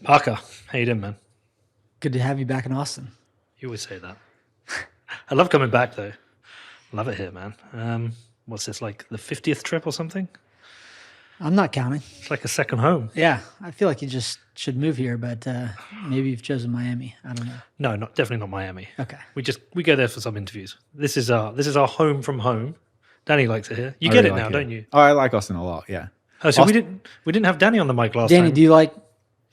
Parker, how you doing, man? Good to have you back in Austin. You always say that. I love coming back, though. Love it here, man. What's this, like the 50th trip or something? I'm not counting. It's like a second home. Yeah, I feel like you just should move here, but maybe you've chosen Miami. I don't know. No, definitely not Miami. Okay. We go there for some interviews. This is our home from home. Danny likes it here. You I get really it like now, don't you? Oh, I like Austin a lot. Yeah. Oh, so Austin- we didn't have Danny on the mic last Danny, time. do you like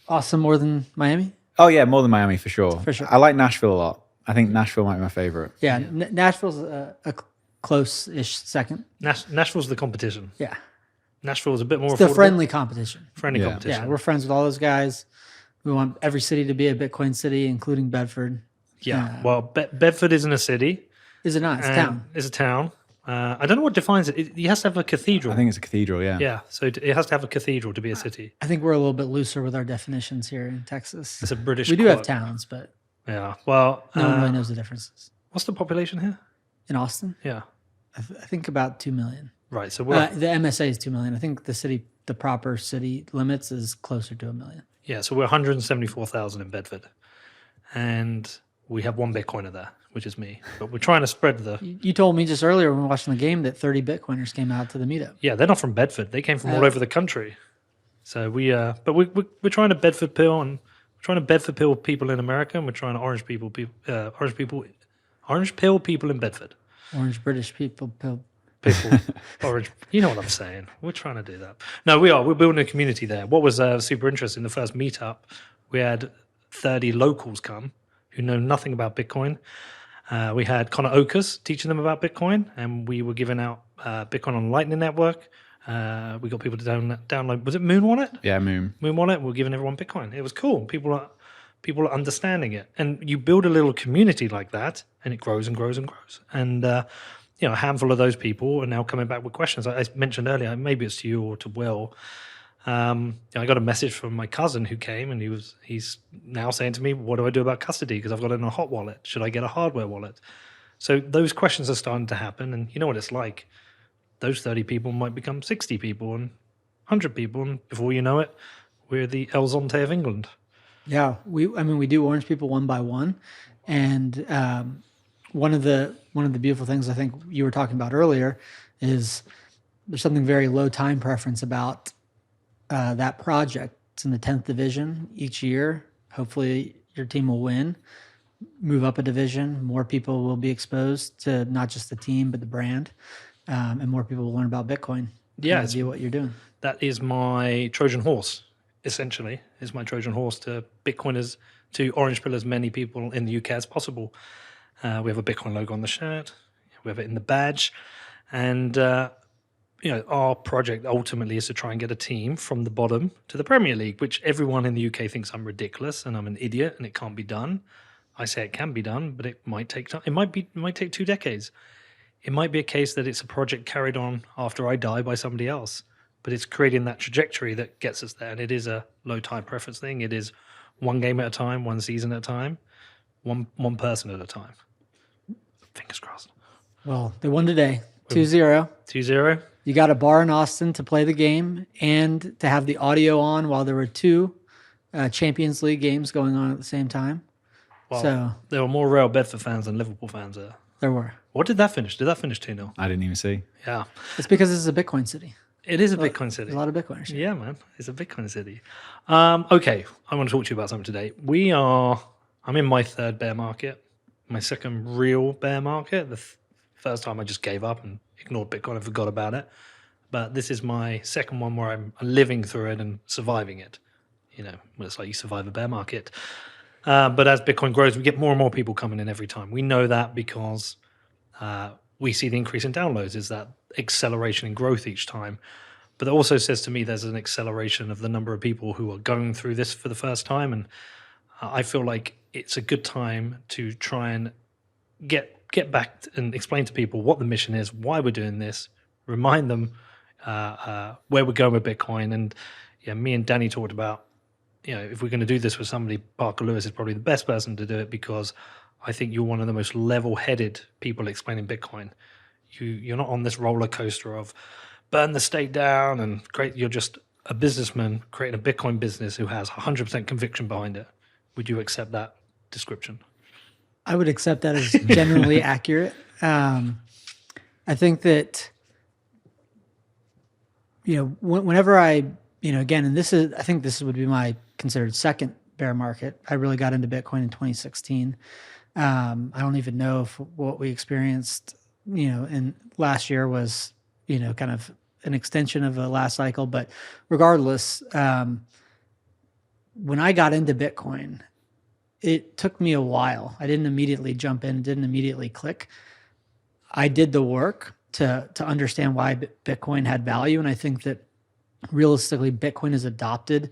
Austin more than Miami? Oh yeah, more than Miami for sure. For sure. I like Nashville a lot. I think Nashville might be my favorite. Yeah, Nashville's a close-ish second. Nashville's the competition. Yeah, Nashville's a bit more it's the affordable. friendly competition. Friendly Yeah. competition. Yeah, we're friends with all those guys. We want every city to be a Bitcoin city, including Bedford. Yeah. Well, Bedford isn't a city. Is it not? It's a and town. It's a town. I don't know what defines it. It has to have a cathedral. I think it's a cathedral. Yeah. Yeah, so it has to have a cathedral to be a city. I think we're a little bit looser with our definitions here in Texas. It's a British. We do have quote. towns, but Yeah. Well, no one really knows the differences. what's the population here? In Austin, Yeah. I think about 2 million. Right. So we're The MSA is 2 million. I think the proper city limits is closer to 1 million. yeah. So we're 174,000 in Bedford, and we have one Bitcoiner there, which is me. But we're trying to spread the. You told me just earlier when we were watching the game that 30 Bitcoiners came out to the meetup. Yeah, they're not from Bedford. They came from all over the country. So we're trying to Bedford pill, and we're trying to Bedford pill people in America, and we're trying to orange pill people in Bedford. Orange British people. People, orange. You know what I'm saying. We're trying to do that. No, we are. We're building a community there. What was super interesting, the first meetup, we had 30 locals come who know nothing about Bitcoin. We had Connor Oakers teaching them about Bitcoin, and we were giving out Bitcoin on the Lightning Network. We got people to download. Was it Moon Wallet? Yeah, Moon. Moon Wallet. We're giving everyone Bitcoin. It was cool. People are understanding it, and you build a little community like that, and it grows and grows and grows. And a handful of those people are now coming back with questions. I mentioned earlier, maybe it's to you or to Will. I got a message from my cousin who came, and he's now saying to me, "What do I do about custody? Because I've got it in a hot wallet. Should I get a hardware wallet?" So those questions are starting to happen, and you know what it's like. Those 30 people might become 60 people and 100 people, and before you know it, we're the El Zonte of England. Yeah, we do orange people one by one, and one of the beautiful things I think you were talking about earlier is there's something very low time preference about that project. It's in the 10th division each year. Hopefully your team will win, move up a division. More people will be exposed to not just the team but the brand, and more people will learn about Bitcoin. Yeah, and do what you're doing. That is my Trojan horse. Essentially, is my Trojan horse to Bitcoiners, to orange pill as many people in the UK as possible. We have a Bitcoin logo on the shirt. We have it in the badge. And, our project ultimately is to try and get a team from the bottom to the Premier League, which everyone in the UK thinks I'm ridiculous and I'm an idiot and it can't be done. I say it can be done, but it might take time. It might take 2 decades. It might be a case that it's a project carried on after I die by somebody else. But it's creating that trajectory that gets us there. And it is a low time preference thing. It is one game at a time, one season at a time, one person at a time. Fingers crossed. Well, they won today, 2-0. 2-0. You got a bar in Austin to play the game and to have the audio on while there were 2 Champions League games going on at the same time. Well, so there were more Real Bedford fans than Liverpool fans there. There were. What did that finish? Did that finish 2-0? I didn't even see. Yeah. It's because this is a Bitcoin city. It is a Bitcoin city. There's a lot of Bitcoiners. Yeah, man. It's a Bitcoin city. Okay. I want to talk to you about something today. I'm in my 3rd bear market, my 2nd real bear market. The first time I just gave up and ignored Bitcoin and forgot about it. But this is my 2nd one where I'm living through it and surviving it. When it's like you survive a bear market. But as Bitcoin grows, we get more and more people coming in every time. We know that because we see the increase in downloads, is that acceleration in growth each time. But it also says to me there's an acceleration of the number of people who are going through this for the first time. And I feel like it's a good time to try and get back and explain to people what the mission is, why we're doing this, remind them where we're going with Bitcoin. And me and Danny talked about, if we're going to do this with somebody, Parker Lewis is probably the best person to do it, because I think you're one of the most level-headed people explaining Bitcoin. You're not on this roller coaster of burn the state down and great. You're just a businessman creating a Bitcoin business who has 100% conviction behind it, would you accept that description? I would accept that as generally accurate. I think that, whenever again, and I think this would be my considered second bear market. I really got into Bitcoin in 2016. I don't even know if what we experienced, in last year was, kind of an extension of the last cycle. But regardless, when I got into Bitcoin, it took me a while. I didn't immediately jump in, didn't immediately click. I did the work to understand why Bitcoin had value. And I think that realistically, Bitcoin is adopted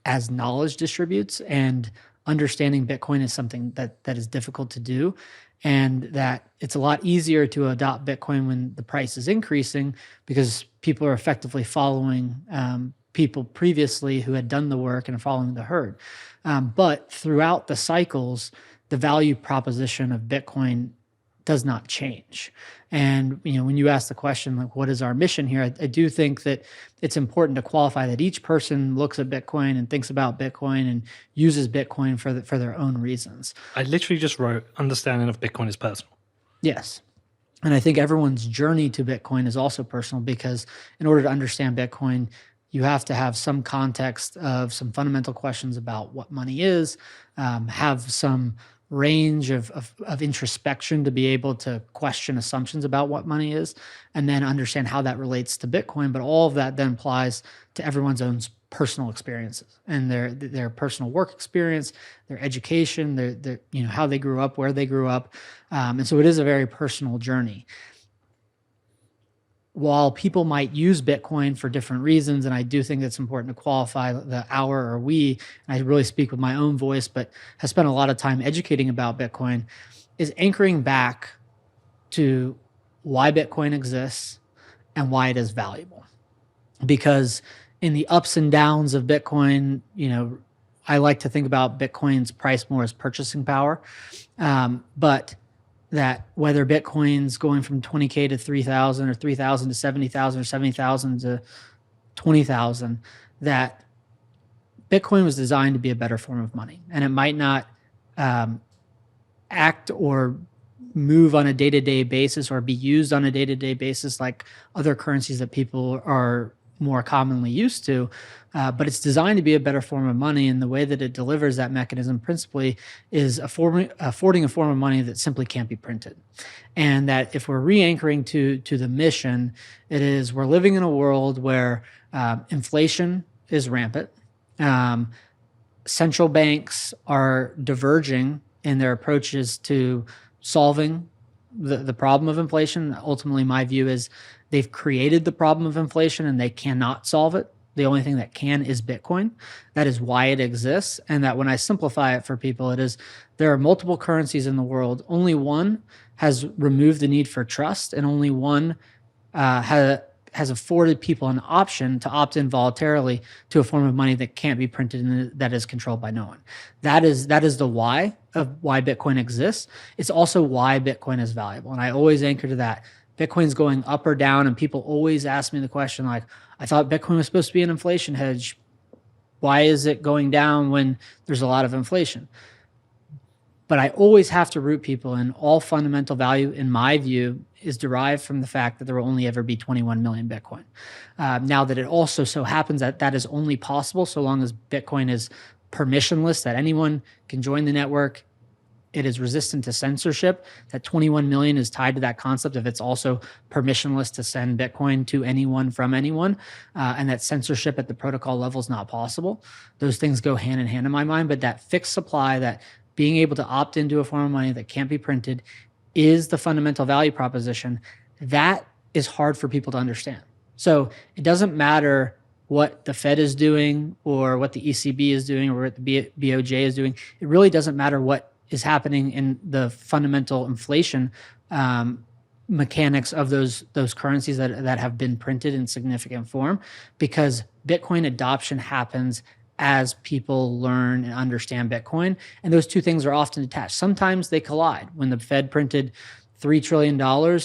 as knowledge distributes, and understanding Bitcoin is something that is difficult to do. And that it's a lot easier to adopt Bitcoin when the price is increasing, because people are effectively following people previously who had done the work and are following the herd. But throughout the cycles, the value proposition of Bitcoin does not change. And when you ask the question, like, what is our mission here? I do think that it's important to qualify that each person looks at Bitcoin and thinks about Bitcoin and uses Bitcoin for their own reasons. I literally just wrote, understanding of Bitcoin is personal. Yes. And I think everyone's journey to Bitcoin is also personal, because in order to understand Bitcoin, you have to have some context of some fundamental questions about what money is, have some range of introspection to be able to question assumptions about what money is, and then understand how that relates to Bitcoin. But all of that then applies to everyone's own personal experiences and their personal work experience, their education, their how they grew up, where they grew up. And so it is a very personal journey. While people might use Bitcoin for different reasons, and I do think it's important to qualify the our or we, and I really speak with my own voice, but have spent a lot of time educating about Bitcoin, is anchoring back to why Bitcoin exists and why it is valuable. Because in the ups and downs of Bitcoin, I like to think about Bitcoin's price more as purchasing power, but that whether Bitcoin's going from 20K to 3,000 or 3,000 to 70,000 or 70,000 to 20,000, that Bitcoin was designed to be a better form of money. And it might not act or move on a day-to-day basis or be used on a day-to-day basis like other currencies that people are more commonly used to, but it's designed to be a better form of money. And the way that it delivers that mechanism principally is affording a form of money that simply can't be printed. And that if we're re-anchoring to the mission, it is we're living in a world where inflation is rampant. Central banks are diverging in their approaches to solving the problem of inflation. Ultimately, my view is they've created the problem of inflation and they cannot solve it. The only thing that can is Bitcoin. That is why it exists. And that when I simplify it for people, it is there are multiple currencies in the world. Only one has removed the need for trust, and only one has afforded people an option to opt in voluntarily to a form of money that can't be printed and that is controlled by no one. That is the why of why Bitcoin exists. It's also why Bitcoin is valuable. And I always anchor to that. Bitcoin's going up or down, and people always ask me the question, like, I thought Bitcoin was supposed to be an inflation hedge. Why is it going down when there's a lot of inflation? But I always have to root people in all fundamental value, in my view, is derived from the fact that there will only ever be 21 million Bitcoin. Now that it also so happens that that is only possible so long as Bitcoin is permissionless, that anyone can join the network. It is resistant to censorship. That 21 million is tied to that concept of it's also permissionless to send Bitcoin to anyone from anyone, and that censorship at the protocol level is not possible. Those things go hand in hand in my mind, but that fixed supply, that being able to opt into a form of money that can't be printed is the fundamental value proposition. That is hard for people to understand. So it doesn't matter what the Fed is doing or what the ECB is doing or what the BOJ is doing. It really doesn't matter what is happening in the fundamental inflation mechanics of those currencies that have been printed in significant form, because Bitcoin adoption happens as people learn and understand Bitcoin. And those two things are often detached. Sometimes they collide. When the Fed printed $3 trillion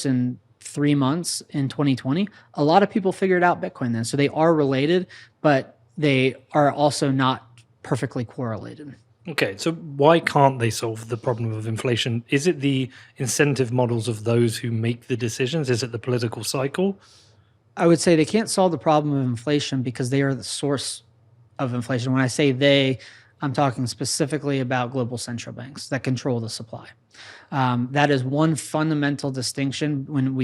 in 3 months in 2020, a lot of people figured out Bitcoin then. So they are related, but they are also not perfectly correlated. Okay, so why can't they solve the problem of inflation? Is it the incentive models of those who make the decisions? Is it the political cycle? I would say they can't solve the problem of inflation because they are the source of inflation. When I say they, I'm talking specifically about global central banks that control the supply. That is one fundamental distinction when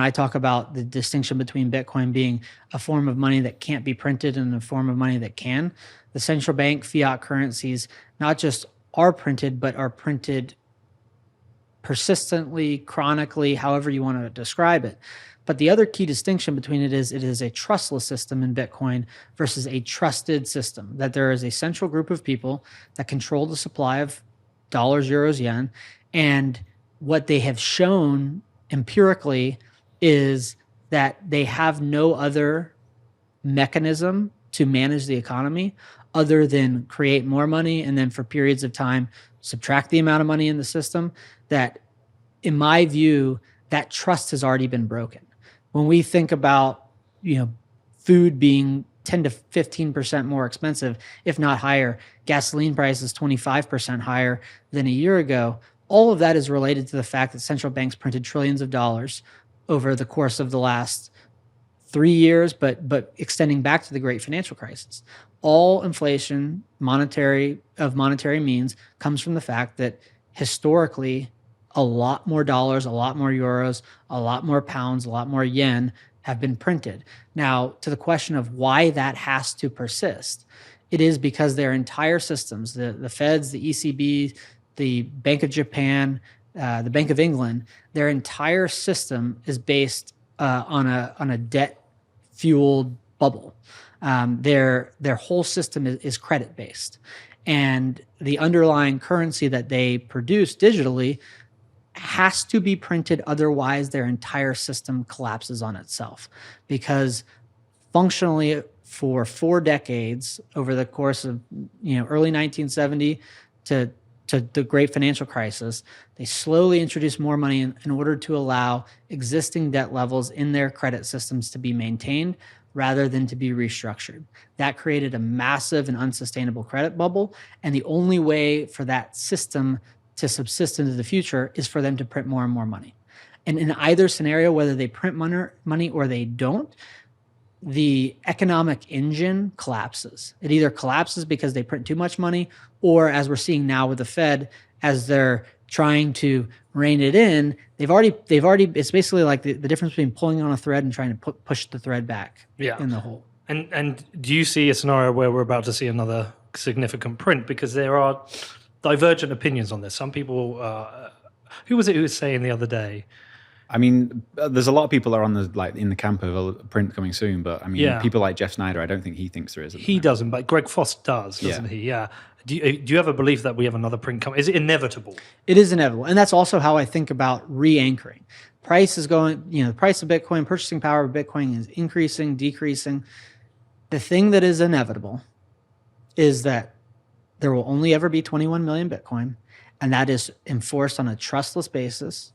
I talk about the distinction between Bitcoin being a form of money that can't be printed and a form of money that can. The central bank fiat currencies not just are printed, but are printed persistently, chronically, however you want to describe it. But the other key distinction between it is a trustless system in Bitcoin versus a trusted system, that there is a central group of people that control the supply of dollars, euros, yen. And what they have shown empirically is that they have no other mechanism to manage the economy other than create more money and then for periods of time subtract the amount of money in the system. That, in my view, that trust has already been broken. When we think about, food being 10 to 15% more expensive, if not higher, gasoline prices 25% higher than a year ago, all of that is related to the fact that central banks printed trillions of dollars over the course of the last 3 years, but extending back to the great financial crisis. All inflation, monetary means, comes from the fact that historically a lot more dollars, a lot more euros, a lot more pounds, a lot more yen have been printed. Now, to the question of why that has to persist, it is because their entire systems, the Feds, the ECB, the Bank of Japan, the Bank of England, their entire system is based on a debt-fueled bubble. Their whole system is credit-based. And the underlying currency that they produce digitally has to be printed, otherwise their entire system collapses on itself. Because functionally, for 4 decades, over the course of early 1970 to the great financial crisis, they slowly introduced more money in order to allow existing debt levels in their credit systems to be maintained rather than to be restructured. That created a massive and unsustainable credit bubble. And the only way for that system to subsist into the future is for them to print more and more money. And in either scenario, whether they print money or they don't, the economic engine collapses. It either collapses because they print too much money, or as we're seeing now with the Fed, as they're trying to rein it in, they've already. It's basically like the difference between pulling on a thread and trying to push the thread back in the hole. And do you see a scenario where we're about to see another significant print? Because there are divergent opinions on this. Some people, who was it who was saying the other day? I mean, there's a lot of people that are on in the camp of a print coming soon, but I mean, people like Jeff Snyder, I don't think he thinks there is. He doesn't, but Greg Foss does, doesn't he? Yeah. Do you have a belief that we have another print coming? Is it inevitable? It is inevitable, and that's also how I think about re-anchoring. Price is going. The price of Bitcoin, purchasing power of Bitcoin is increasing, decreasing. The thing that is inevitable is that there will only ever be 21 million Bitcoin, and that is enforced on a trustless basis,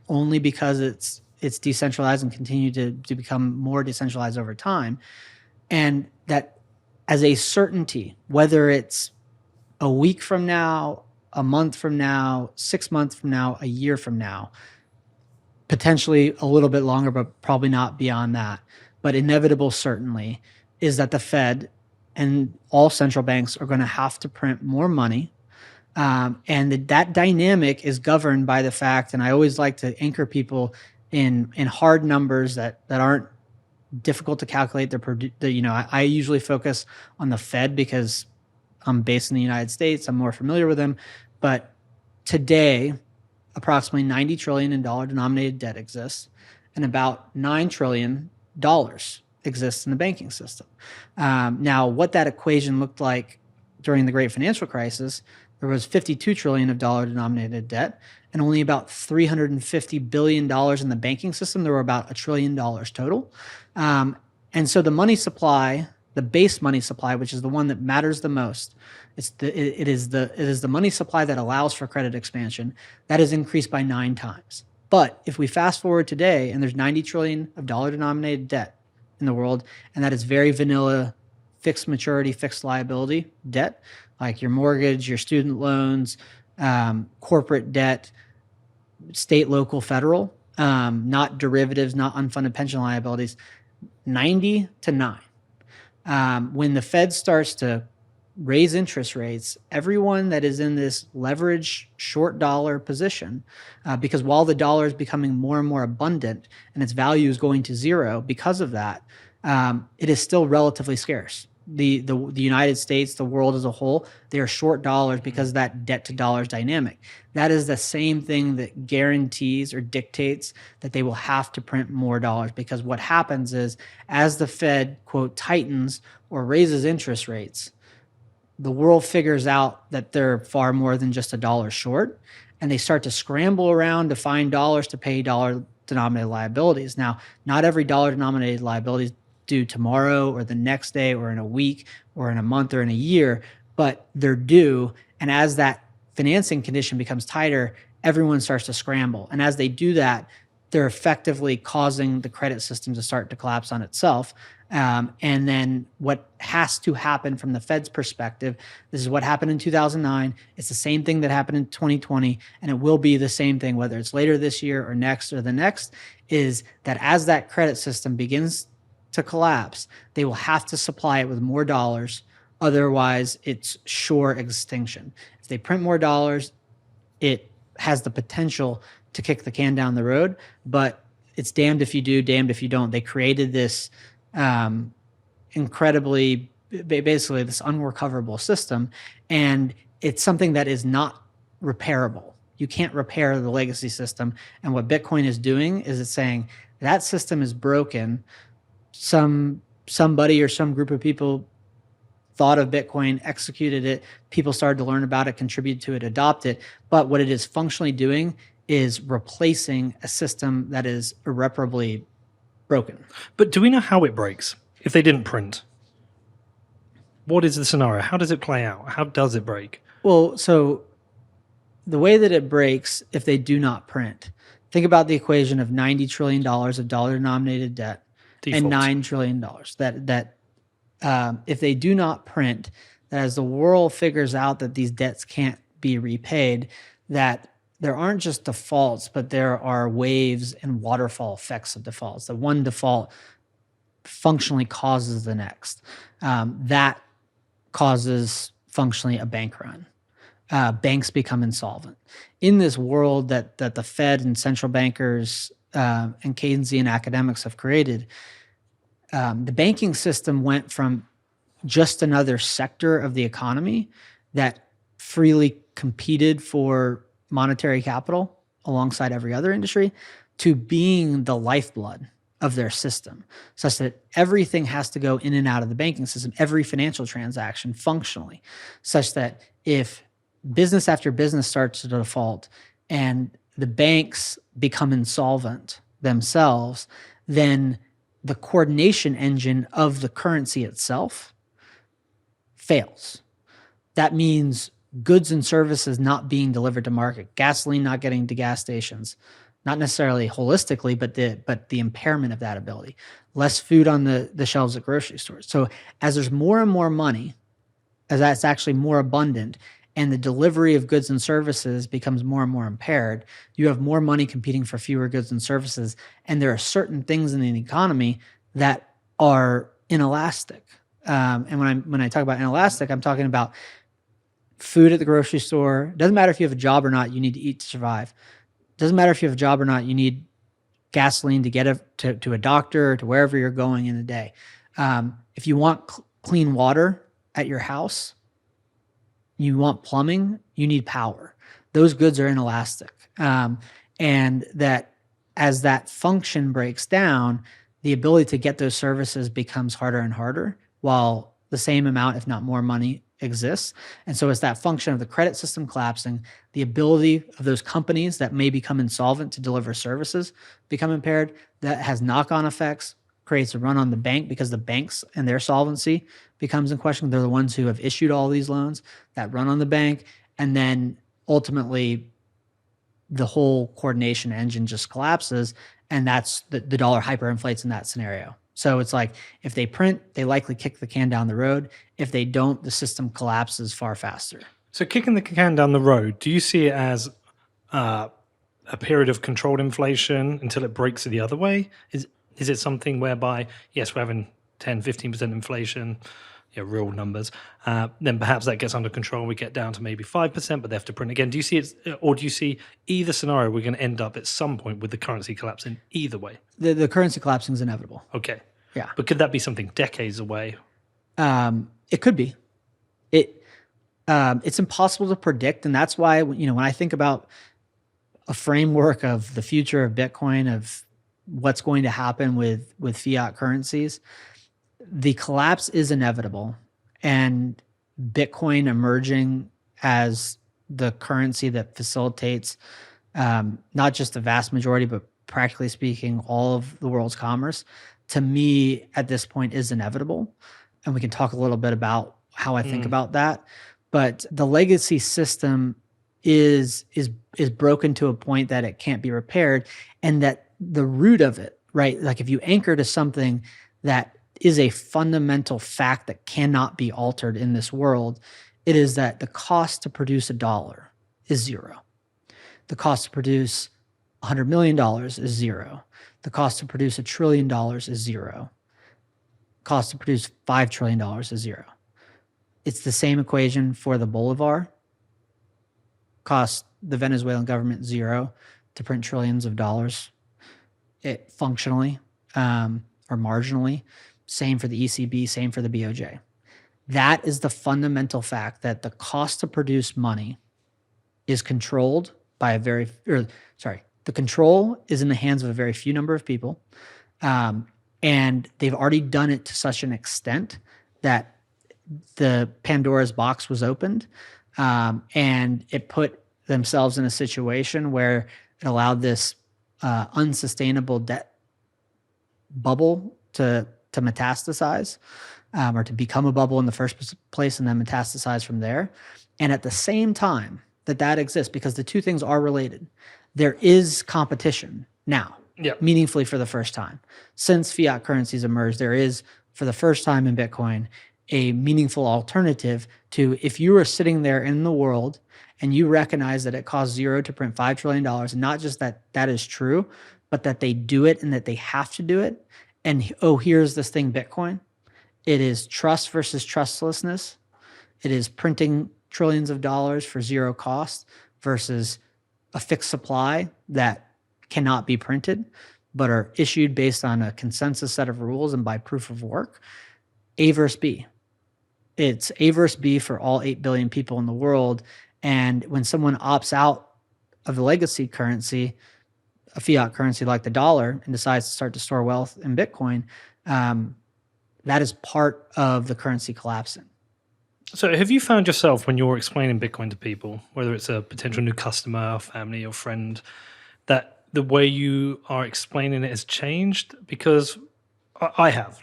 only because it's decentralized and continue to become more decentralized over time. And that as a certainty, whether it's a week from now, a month from now, 6 months from now, a year from now, potentially a little bit longer, but probably not beyond that, but inevitable certainly, is that the Fed and all central banks are going to have to print more money. And that dynamic is governed by the fact, and I always like to anchor people in hard numbers that aren't difficult to calculate. I usually focus on the Fed because I'm based in the United States. I'm more familiar with them. But today, approximately $90 trillion in dollar-denominated debt exists, and about $9 trillion exists in the banking system. Now, what that equation looked like during the great financial crisis, there was $52 trillion of dollar-denominated debt, and only about $350 billion in the banking system. There were about $1 trillion total. And so the money supply, the base money supply, which is the one that matters the most, it is the money supply that allows for credit expansion, that has increased by 9 times. But if we fast forward today and there's 90 trillion of dollar denominated debt in the world, and that is very vanilla, fixed maturity, fixed liability debt, like your mortgage, your student loans, corporate debt, state, local, federal, not derivatives, not unfunded pension liabilities, 90 to 9. When the Fed starts to raise interest rates, everyone that is in this leverage short dollar position, because while the dollar is becoming more and more abundant and its value is going to zero because of that, it is still relatively scarce. The United States, the world as a whole, they are short dollars because of that debt to dollars dynamic. That is the same thing that guarantees or dictates that they will have to print more dollars, because what happens is as the Fed, quote, tightens or raises interest rates, the world figures out that they're far more than just a dollar short, and they start to scramble around to find dollars to pay dollar denominated liabilities. Now, not every dollar denominated liability is due tomorrow or the next day or in a week or in a month or in a year, but they're due. And as that financing condition becomes tighter, everyone starts to scramble. And as they do that, they're effectively causing the credit system to start to collapse on itself. And then what has to happen from the Fed's perspective, this is what happened in 2009. It's the same thing that happened in 2020, and it will be the same thing, whether it's later this year or next or the next, is that as that credit system begins to collapse, they will have to supply it with more dollars. Otherwise, it's sure extinction. If they print more dollars, it has the potential to kick the can down the road, but it's damned if you do, damned if you don't. They created this incredibly, basically this unrecoverable system, and it's something that is not repairable. You can't repair the legacy system. And what Bitcoin is doing is it's saying that system is broken. Somebody or some group of people thought of Bitcoin, executed it, people started to learn about it, contribute to it, adopt it. But what it is functionally doing is replacing a system that is irreparably broken. But do we know how it breaks if they didn't print? What is the scenario? How does it play out? How does it break? Well, so the way that it breaks if they do not print, think about the equation of $90 trillion of dollar-denominated debt Default. and $9 trillion. That if they do not print, that as the world figures out that these debts can't be repaid, that there aren't just defaults, but there are waves and waterfall effects of defaults. That one default functionally causes the next. That causes functionally a bank run. Banks become insolvent. In this world that the Fed and central bankers and Keynesian academics have created, the banking system went from just another sector of the economy that freely competed for monetary capital alongside every other industry to being the lifeblood of their system, such that everything has to go in and out of the banking system, every financial transaction functionally, such that if business after business starts to default and the banks become insolvent themselves, then the coordination engine of the currency itself fails. That means goods and services not being delivered to market, gasoline not getting to gas stations, not necessarily holistically, but the impairment of that ability, less food on the shelves at grocery stores. So as there's more and more money, as that's actually more abundant, and the delivery of goods and services becomes more and more impaired, you have more money competing for fewer goods and services. And there are certain things in the economy that are inelastic. And when I talk about inelastic, I'm talking about food at the grocery store. Doesn't matter if you have a job or not, you need to eat to survive. Doesn't matter if you have a job or not, you need gasoline to get to a doctor or to wherever you're going in the day. If you want clean water at your house, you want plumbing, you need power. Those goods are inelastic. And that as that function breaks down, the ability to get those services becomes harder and harder, while the same amount, if not more money, exists. And so as that function of the credit system collapsing, the ability of those companies that may become insolvent to deliver services become impaired. That has knock-on effects, creates a run on the bank because the banks and their solvency becomes in question. They're the ones who have issued all these loans, that run on the bank. And then ultimately the whole coordination engine just collapses, and that's the dollar hyperinflates in that scenario. So it's like if they print, they likely kick the can down the road. If they don't, the system collapses far faster. So kicking the can down the road, do you see it as a period of controlled inflation until it breaks the other way? Is it something whereby, yes, we're having 10, 15% inflation, real numbers, then perhaps that gets under control, we get down to maybe 5%, but they have to print again. Do you see it, or do you see either scenario we're going to end up at some point with the currency collapsing either way? The currency collapsing is inevitable. Okay. Yeah. But could that be something decades away? It could be. It's impossible to predict, and that's why when I think about a framework of the future of Bitcoin, of what's going to happen with fiat currencies, the collapse is inevitable, and Bitcoin emerging as the currency that facilitates not just the vast majority, but practically speaking, all of the world's commerce, to me at this point is inevitable. And we can talk a little bit about how I think about that. But the legacy system is broken to a point that it can't be repaired, and that the root of it, right? Like if you anchor to something that is a fundamental fact that cannot be altered in this world, it is that the cost to produce $1 is zero. The cost to produce $100 million is zero. The cost to produce $1 trillion is zero. Cost to produce $5 trillion is zero. It's the same equation for the Bolivar. Cost the Venezuelan government zero to print trillions of dollars. It functionally or marginally. Same for the ECB, same for the BOJ. That is the fundamental fact, that the cost to produce money is controlled by the control is in the hands of a very few number of people. And they've already done it to such an extent that the Pandora's box was opened, and it put themselves in a situation where it allowed this unsustainable debt bubble to metastasize, or to become a bubble in the first place and then metastasize from there. And at the same time that exists, because the two things are related, there is competition now, meaningfully for the first time. Since fiat currencies emerged, there is, for the first time in Bitcoin, a meaningful alternative to, if you are sitting there in the world and you recognize that it costs zero to print $5 trillion, and not just that is true, but that they do it and that they have to do it. And here's this thing, Bitcoin. It is trust versus trustlessness. It is printing trillions of dollars for zero cost versus a fixed supply that cannot be printed, but are issued based on a consensus set of rules and by proof of work. A versus B. It's A versus B for all 8 billion people in the world. And when someone opts out of the legacy currency, a fiat currency like the dollar, and decides to start to store wealth in Bitcoin, that is part of the currency collapsing. So have you found yourself, when you're explaining Bitcoin to people, whether it's a potential new customer or family or friend, that the way you are explaining it has changed? Because I have,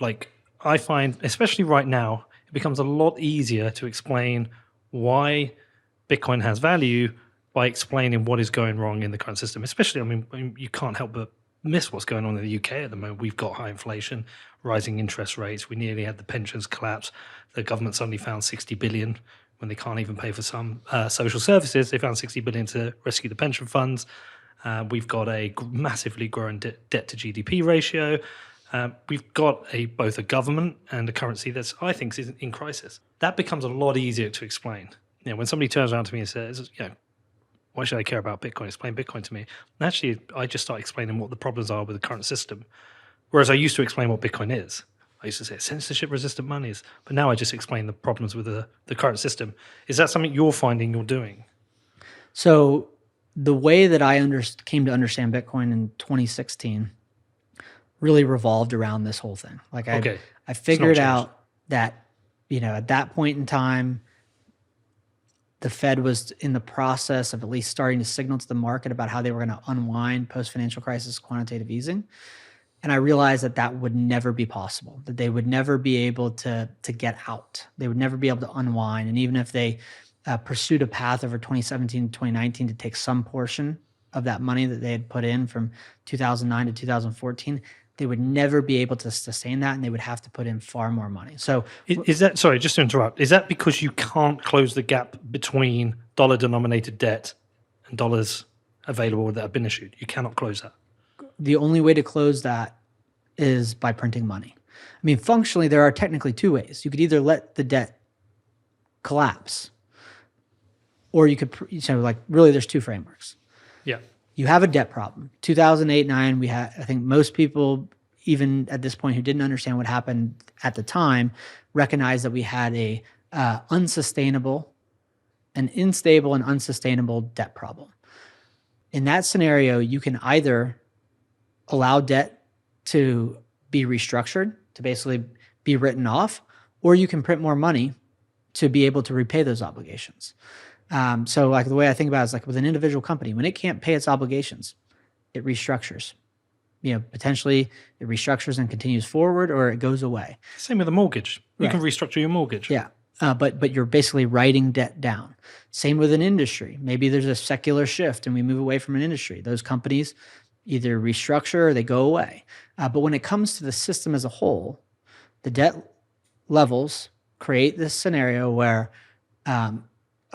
I find, especially right now, it becomes a lot easier to explain why Bitcoin has value by explaining what is going wrong in the current system. Especially, you can't help but miss what's going on in the UK at the moment. We've got high inflation, rising interest rates. We nearly had the pensions collapse. The government suddenly found 60 billion when they can't even pay for some social services. They found 60 billion to rescue the pension funds. We've got a massively growing debt to GDP ratio. We've got both a government and a currency that's, I think, is in crisis. That becomes a lot easier to explain. When somebody turns around to me and says, why should I care about Bitcoin? Explain Bitcoin to me. And actually, I just start explaining what the problems are with the current system. Whereas I used to explain what Bitcoin is. I used to say censorship-resistant monies. But now I just explain the problems with the current system. Is that something you're finding you're doing? So the way that I came to understand Bitcoin in 2016 really revolved around this whole thing. I figured out that, at that point in time, the Fed was in the process of at least starting to signal to the market about how they were going to unwind post-financial crisis quantitative easing. And I realized that would never be possible, that they would never be able to get out. They would never be able to unwind. And even if they pursued a path over 2017 to 2019 to take some portion of that money that they had put in from 2009 to 2014, they would never be able to sustain that, and they would have to put in far more money. So is that, sorry, just to interrupt, is that because you can't close the gap between dollar denominated debt and dollars available that have been issued? You cannot close that. The only way to close that is by printing money. I mean, functionally, there are technically two ways. You could either let the debt collapse, or you could, like, really there's two frameworks. Yeah. You have a debt problem. 2008-9, we had, I think most people, even at this point who didn't understand what happened at the time, recognized that we had a unsustainable, an unstable and unsustainable debt problem. In that scenario, you can either allow debt to be restructured, to basically be written off, or you can print more money to be able to repay those obligations. So like the way I think about it is like with an individual company, when it can't pay its obligations, it restructures. Potentially it restructures and continues forward, or it goes away. Same with a mortgage. You can restructure your mortgage. Yeah. But you're basically writing debt down. Same with an industry. Maybe there's a secular shift and we move away from an industry. Those companies either restructure or they go away. But when it comes to the system as a whole, the debt levels create this scenario where,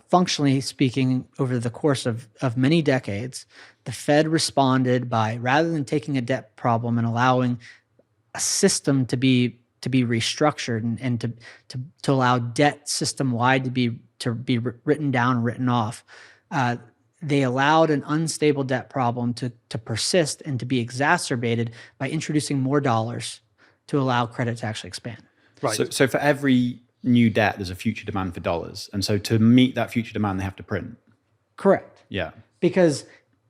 functionally speaking, over the course of many decades, the Fed responded by, rather than taking a debt problem and allowing a system to be restructured and to allow debt system wide to be written down and written off, they allowed an unstable debt problem to persist and to be exacerbated by introducing more dollars to allow credit to actually expand. Right. So for every new debt, there's a future demand for dollars. And so to meet that future demand, they have to print. Correct. Yeah. Because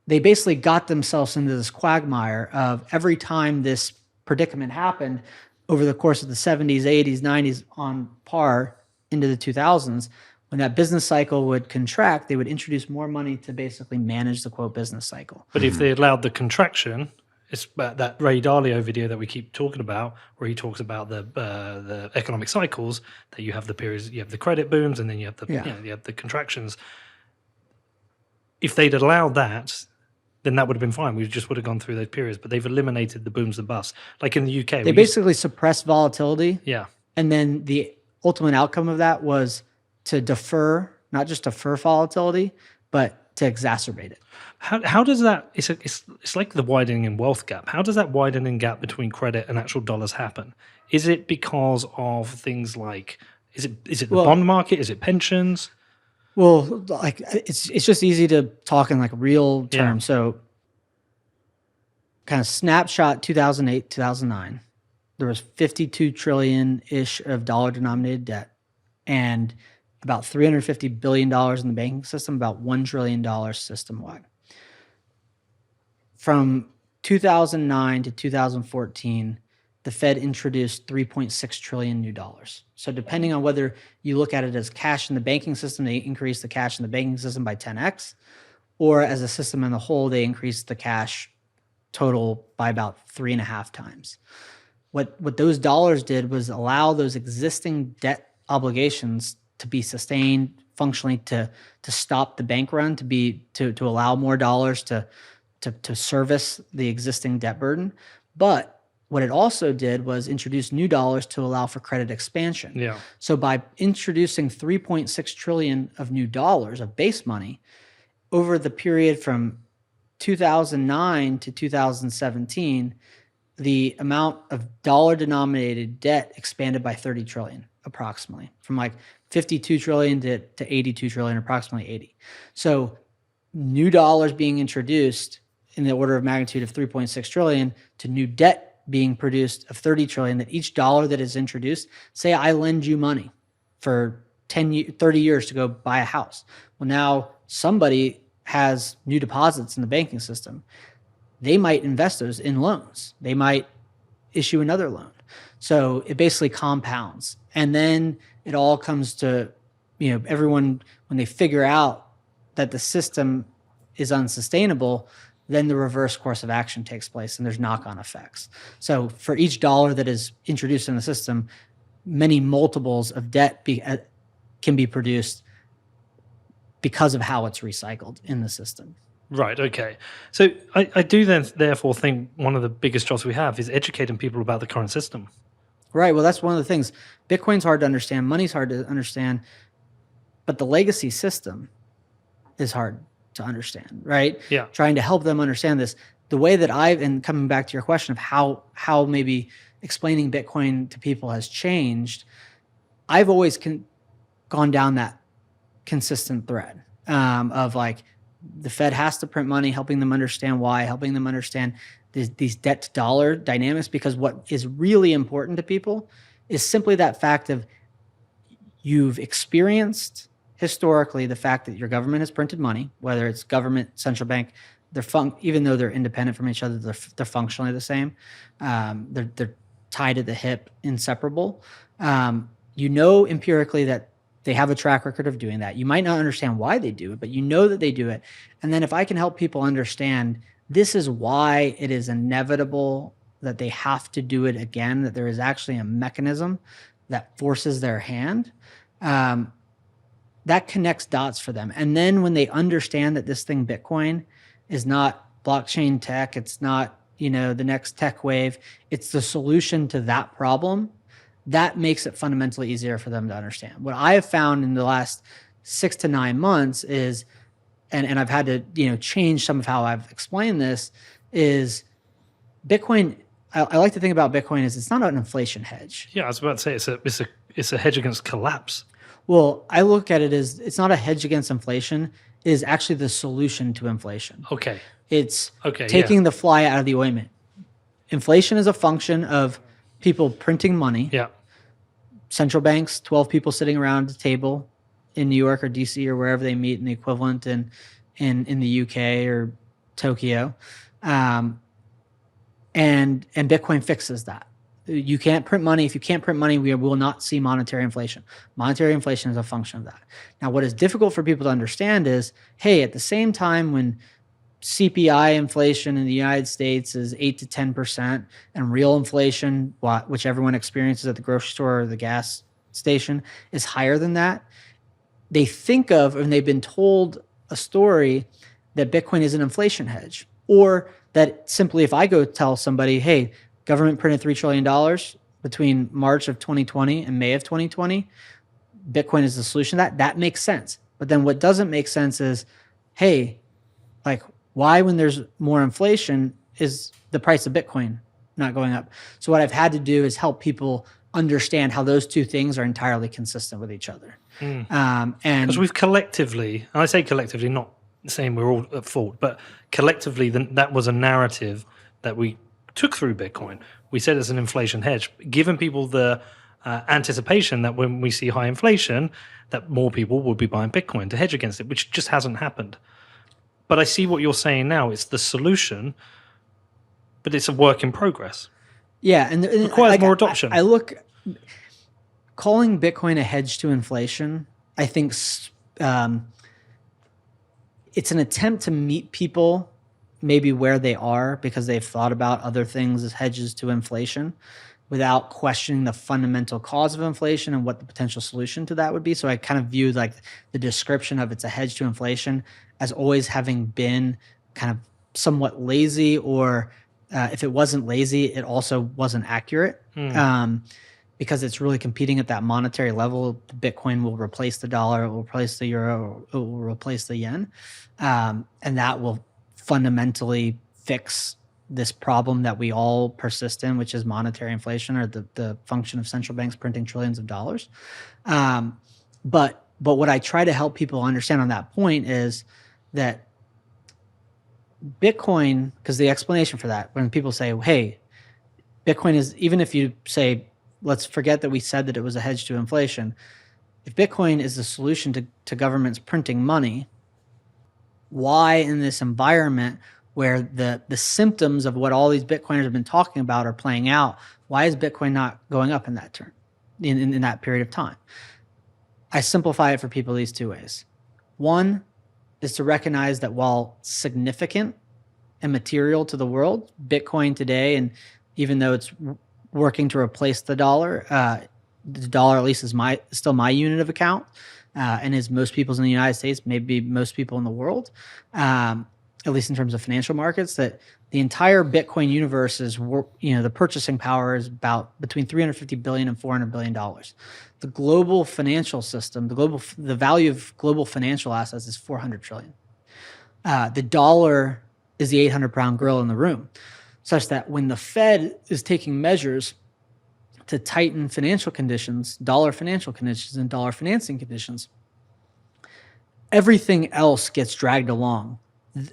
they basically got themselves into this quagmire of every time this predicament happened over the course of the 70s, 80s, 90s on par into the 2000s, when that business cycle would contract, they would introduce more money to basically manage the quote business cycle. But if they allowed the contraction, it's that Ray Dalio video that we keep talking about, where he talks about the economic cycles, that you have the periods, you have the credit booms, and then you have the you have the contractions. If they'd allowed that, then that would have been fine. We just would have gone through those periods. But they've eliminated the booms and busts, like in the UK. They basically suppressed volatility. Yeah, and then the ultimate outcome of that was to defer, not just defer volatility, but to exacerbate it. How does that? It's like the widening in wealth gap. How does that widening gap between credit and actual dollars happen? Is it because of things like is it the bond market? Is it pensions? Well, like it's just easy to talk in like real terms. Yeah. So, kind of snapshot 2008, 2009. There was 52 trillion ish of dollar denominated debt, and about $350 billion in the banking system, about $1 trillion system wide. From 2009 to 2014, the Fed introduced 3.6 trillion new dollars. So depending on whether you look at it as cash in the banking system, they increased the cash in the banking system by 10x, or as a system in the whole, they increased the cash total by about 3.5 times. What those dollars did was allow those existing debt obligations to be sustained functionally, to stop the bank run, to allow more dollars to service the existing debt burden. But what it also did was introduce new dollars to allow for credit expansion. Yeah. So by introducing 3.6 trillion of new dollars of base money over the period from 2009 to 2017, the amount of dollar denominated debt expanded by 30 trillion approximately, from like 52 trillion to 82 trillion, approximately 80. So new dollars being introduced in the order of magnitude of 3.6 trillion to new debt being produced of 30 trillion, that each dollar that is introduced, say I lend you money for 30 years to go buy a house. Well, now somebody has new deposits in the banking system. They might invest those in loans. They might issue another loan. So it basically compounds. And then it all comes to, everyone, when they figure out that the system is unsustainable, then the reverse course of action takes place and there's knock-on effects. So for each dollar that is introduced in the system, many multiples of debt can be produced because of how it's recycled in the system. Right. Okay. So I do then therefore think one of the biggest jobs we have is educating people about the current system. Right. Well, that's one of the things. Bitcoin's hard to understand. Money's hard to understand. But the legacy system is hard to understand, right? Yeah. Trying to help them understand this. The way that and coming back to your question of how maybe explaining Bitcoin to people has changed, I've always gone down that consistent thread of like the Fed has to print money, helping them understand why, helping them understand these debt to dollar dynamics, because what is really important to people is simply that fact of you've experienced historically the fact that your government has printed money, whether it's government, central bank, even though they're independent from each other, they're functionally the same. They're tied at the hip, inseparable. You know empirically that they have a track record of doing that. You might not understand why they do it, but you know that they do it. And then if I can help people understand this is why it is inevitable that they have to do it again, that there is actually a mechanism that forces their hand, that connects dots for them. And then when they understand that this thing, Bitcoin, is not blockchain tech, it's not, the next tech wave, it's the solution to that problem, that makes it fundamentally easier for them to understand. What I have found in the last 6 to 9 months is, and I've had to, change some of how I've explained this, is Bitcoin. I like to think about Bitcoin as it's not an inflation hedge. Yeah, I was about to say it's a hedge against collapse. Well, I look at it as it's not a hedge against inflation. It is actually the solution to inflation. Okay. It's taking the fly out of the ointment. Inflation is a function of people printing money. Yeah. Central banks, 12 people sitting around a table in New York or DC or wherever they meet, in the equivalent in the UK or Tokyo. And Bitcoin fixes that. You can't print money. If you can't print money, we will not see monetary inflation. Monetary inflation is a function of that. Now, what is difficult for people to understand is, hey, at the same time when CPI inflation in the United States is 8 to 10%, and real inflation, which everyone experiences at the grocery store or the gas station, is higher than that, they think of, and they've been told a story that Bitcoin is an inflation hedge, or that simply if I go tell somebody, hey, government printed $3 trillion between March of 2020 and May of 2020, Bitcoin is the solution to that, that makes sense. But then what doesn't make sense is, hey, like, why when there's more inflation is the price of Bitcoin not going up? So what I've had to do is help people understand how those two things are entirely consistent with each other. And because we've collectively, and I say collectively, not saying we're all at fault, but collectively that was a narrative that we took through Bitcoin. We said it's an inflation hedge, giving people the anticipation that when we see high inflation, that more people will be buying Bitcoin to hedge against it, which just hasn't happened. But I see what you're saying now. It's the solution, but it's a work in progress. Yeah, and it requires more adoption. I look, calling Bitcoin a hedge to inflation, I think it's an attempt to meet people maybe where they are because they've thought about other things as hedges to inflation without questioning the fundamental cause of inflation and what the potential solution to that would be. So I kind of viewed like the description of it's a hedge to inflation as always having been kind of somewhat lazy, or if it wasn't lazy, it also wasn't accurate. Because it's really competing at that monetary level. Bitcoin will replace the dollar, it will replace the euro, it will replace the yen. And that will fundamentally fix this problem that we all persist in, which is monetary inflation, or the function of central banks printing trillions of dollars. But what I try to help people understand on that point is that Bitcoin, because the explanation for that, when people say, hey, Bitcoin is, even if you say, let's forget that we said that it was a hedge to inflation, if Bitcoin is the solution to governments printing money, why in this environment where the symptoms of what all these Bitcoiners have been talking about are playing out, why is Bitcoin not going up in that turn, in that period of time? I simplify it for people these two ways. One is to recognize that while significant and material to the world, Bitcoin today, and even though it's working to replace the dollar at least is still my unit of account, and is most people's in the United States, maybe most people in the world. at least in terms of financial markets, that the entire Bitcoin universe is, the purchasing power is about between 350 billion and 400 billion dollars. The global financial system, the value of global financial assets is 400 trillion. The dollar is the 800-pound gorilla in the room, such that when the Fed is taking measures to tighten financial conditions, dollar financial conditions and dollar financing conditions, everything else gets dragged along,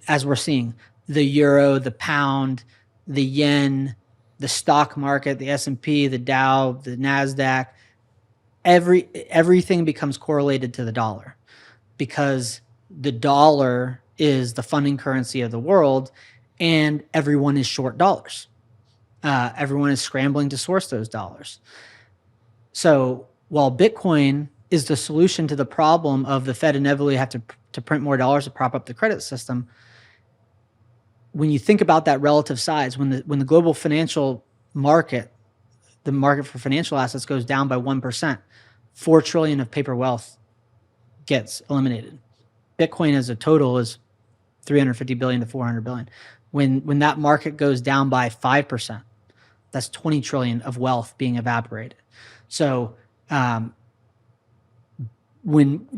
as we're seeing. The euro, the pound, the yen, the stock market, the S&P, the Dow, the NASDAQ, everything becomes correlated to the dollar, because the dollar is the funding currency of the world, and everyone is short dollars. Everyone is scrambling to source those dollars. So while Bitcoin is the solution to the problem of the Fed inevitably have to print more dollars to prop up the credit system, when you think about that relative size, when the global financial market, the market for financial assets, goes down by 1%, 4 trillion of paper wealth gets eliminated. Bitcoin as a total is 350 billion to 400 billion. When that market goes down by 5%, that's 20 trillion of wealth being evaporated. So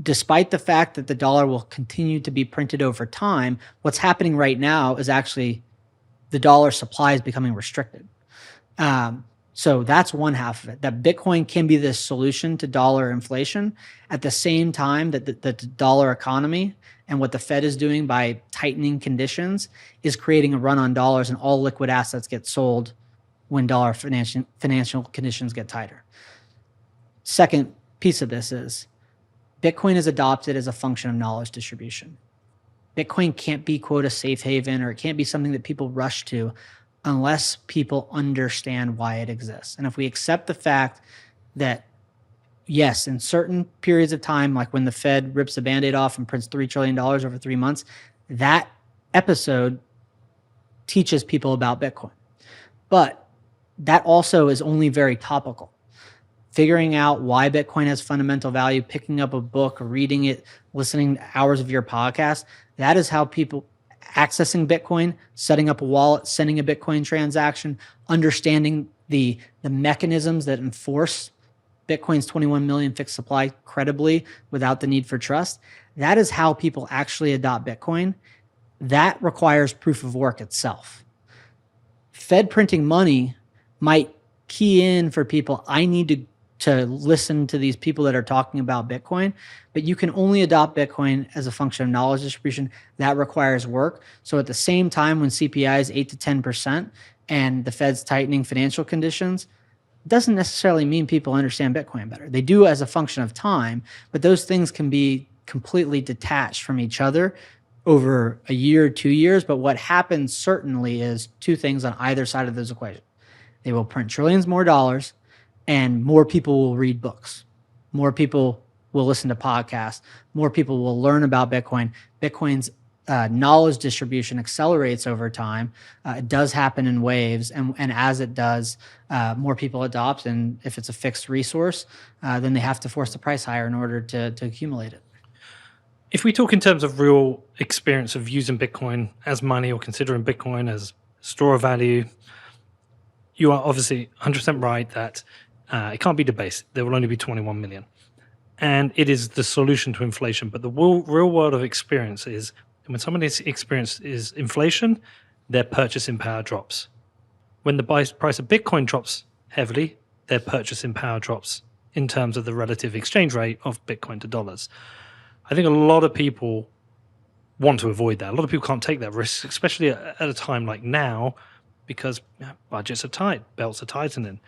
despite the fact that the dollar will continue to be printed over time, what's happening right now is actually the dollar supply is becoming restricted. So that's one half of it, that Bitcoin can be the solution to dollar inflation at the same time that the dollar economy and what the Fed is doing by tightening conditions is creating a run on dollars, and all liquid assets get sold when dollar financial conditions get tighter. Second piece of this is Bitcoin is adopted as a function of knowledge distribution. Bitcoin can't be, quote, a safe haven, or it can't be something that people rush to unless people understand why it exists. And if we accept the fact that, yes, in certain periods of time, like when the Fed rips the Band-Aid off and prints $3 trillion over 3 months, that episode teaches people about Bitcoin. But that also is only very topical. Figuring out why Bitcoin has fundamental value, picking up a book, reading it, listening to hours of your podcast, that is how people accessing Bitcoin, setting up a wallet, sending a Bitcoin transaction, understanding the mechanisms that enforce Bitcoin's 21 million fixed supply credibly without the need for trust. That is how people actually adopt Bitcoin. That requires proof of work itself. Fed printing money might key in for people, I need to listen to these people that are talking about Bitcoin, but you can only adopt Bitcoin as a function of knowledge distribution. That requires work. So at the same time, when CPI is 8 to 10% and the Fed's tightening financial conditions, it doesn't necessarily mean people understand Bitcoin better. They do as a function of time, but those things can be completely detached from each other over a year, 2 years. But what happens certainly is two things on either side of those equations. They will print trillions more dollars, and more people will read books. More people will listen to podcasts. More people will learn about Bitcoin. Bitcoin's knowledge distribution accelerates over time. It does happen in waves. And as it does, more people adopt. And if it's a fixed resource, then they have to force the price higher in order to accumulate it. If we talk in terms of real experience of using Bitcoin as money, or considering Bitcoin as store of value, you are obviously 100% right that it can't be debased. There will only be 21 million. And it is the solution to inflation. But the real world of experience is when somebody's experience is inflation, their purchasing power drops. When the price of Bitcoin drops heavily, their purchasing power drops in terms of the relative exchange rate of Bitcoin to dollars. I think a lot of people want to avoid that. A lot of people can't take that risk, especially at a time like now, because budgets are tight, belts are tightening.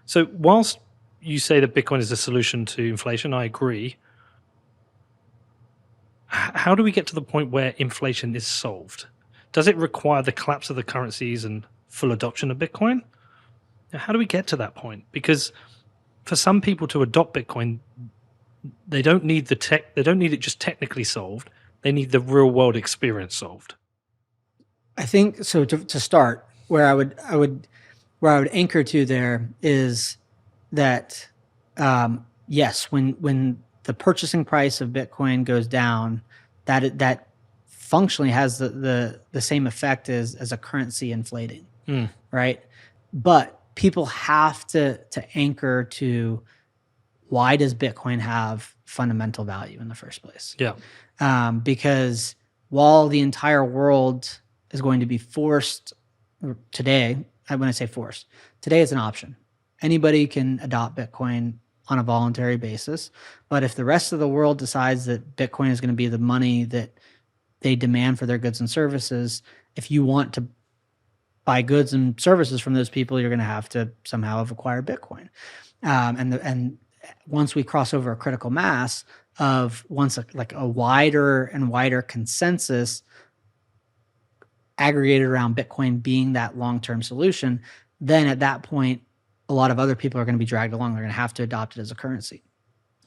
So whilst you say that Bitcoin is a solution to inflation, I agree. How do we get to the point where inflation is solved? Does it require the collapse of the currencies and full adoption of Bitcoin? How do we get to that point? Because for some people to adopt Bitcoin, they don't need they don't need it just technically solved. They need the real world experience solved. I think so. To start, where I would anchor to there is that yes, when the purchasing price of Bitcoin goes down, that functionally has the same effect as a currency inflating, right? But people have to anchor to, why does Bitcoin have fundamental value in the first place? Yeah. Because while the entire world is going to be forced today, when I say forced, today it's an option. Anybody can adopt Bitcoin on a voluntary basis. But if the rest of the world decides that Bitcoin is going to be the money that they demand for their goods and services, if you want to buy goods and services from those people, you're going to have to somehow have acquired Bitcoin. And once we cross over a critical mass of a wider and wider consensus aggregated around Bitcoin being that long-term solution, then at that point, a lot of other people are going to be dragged along. They're going to have to adopt it as a currency.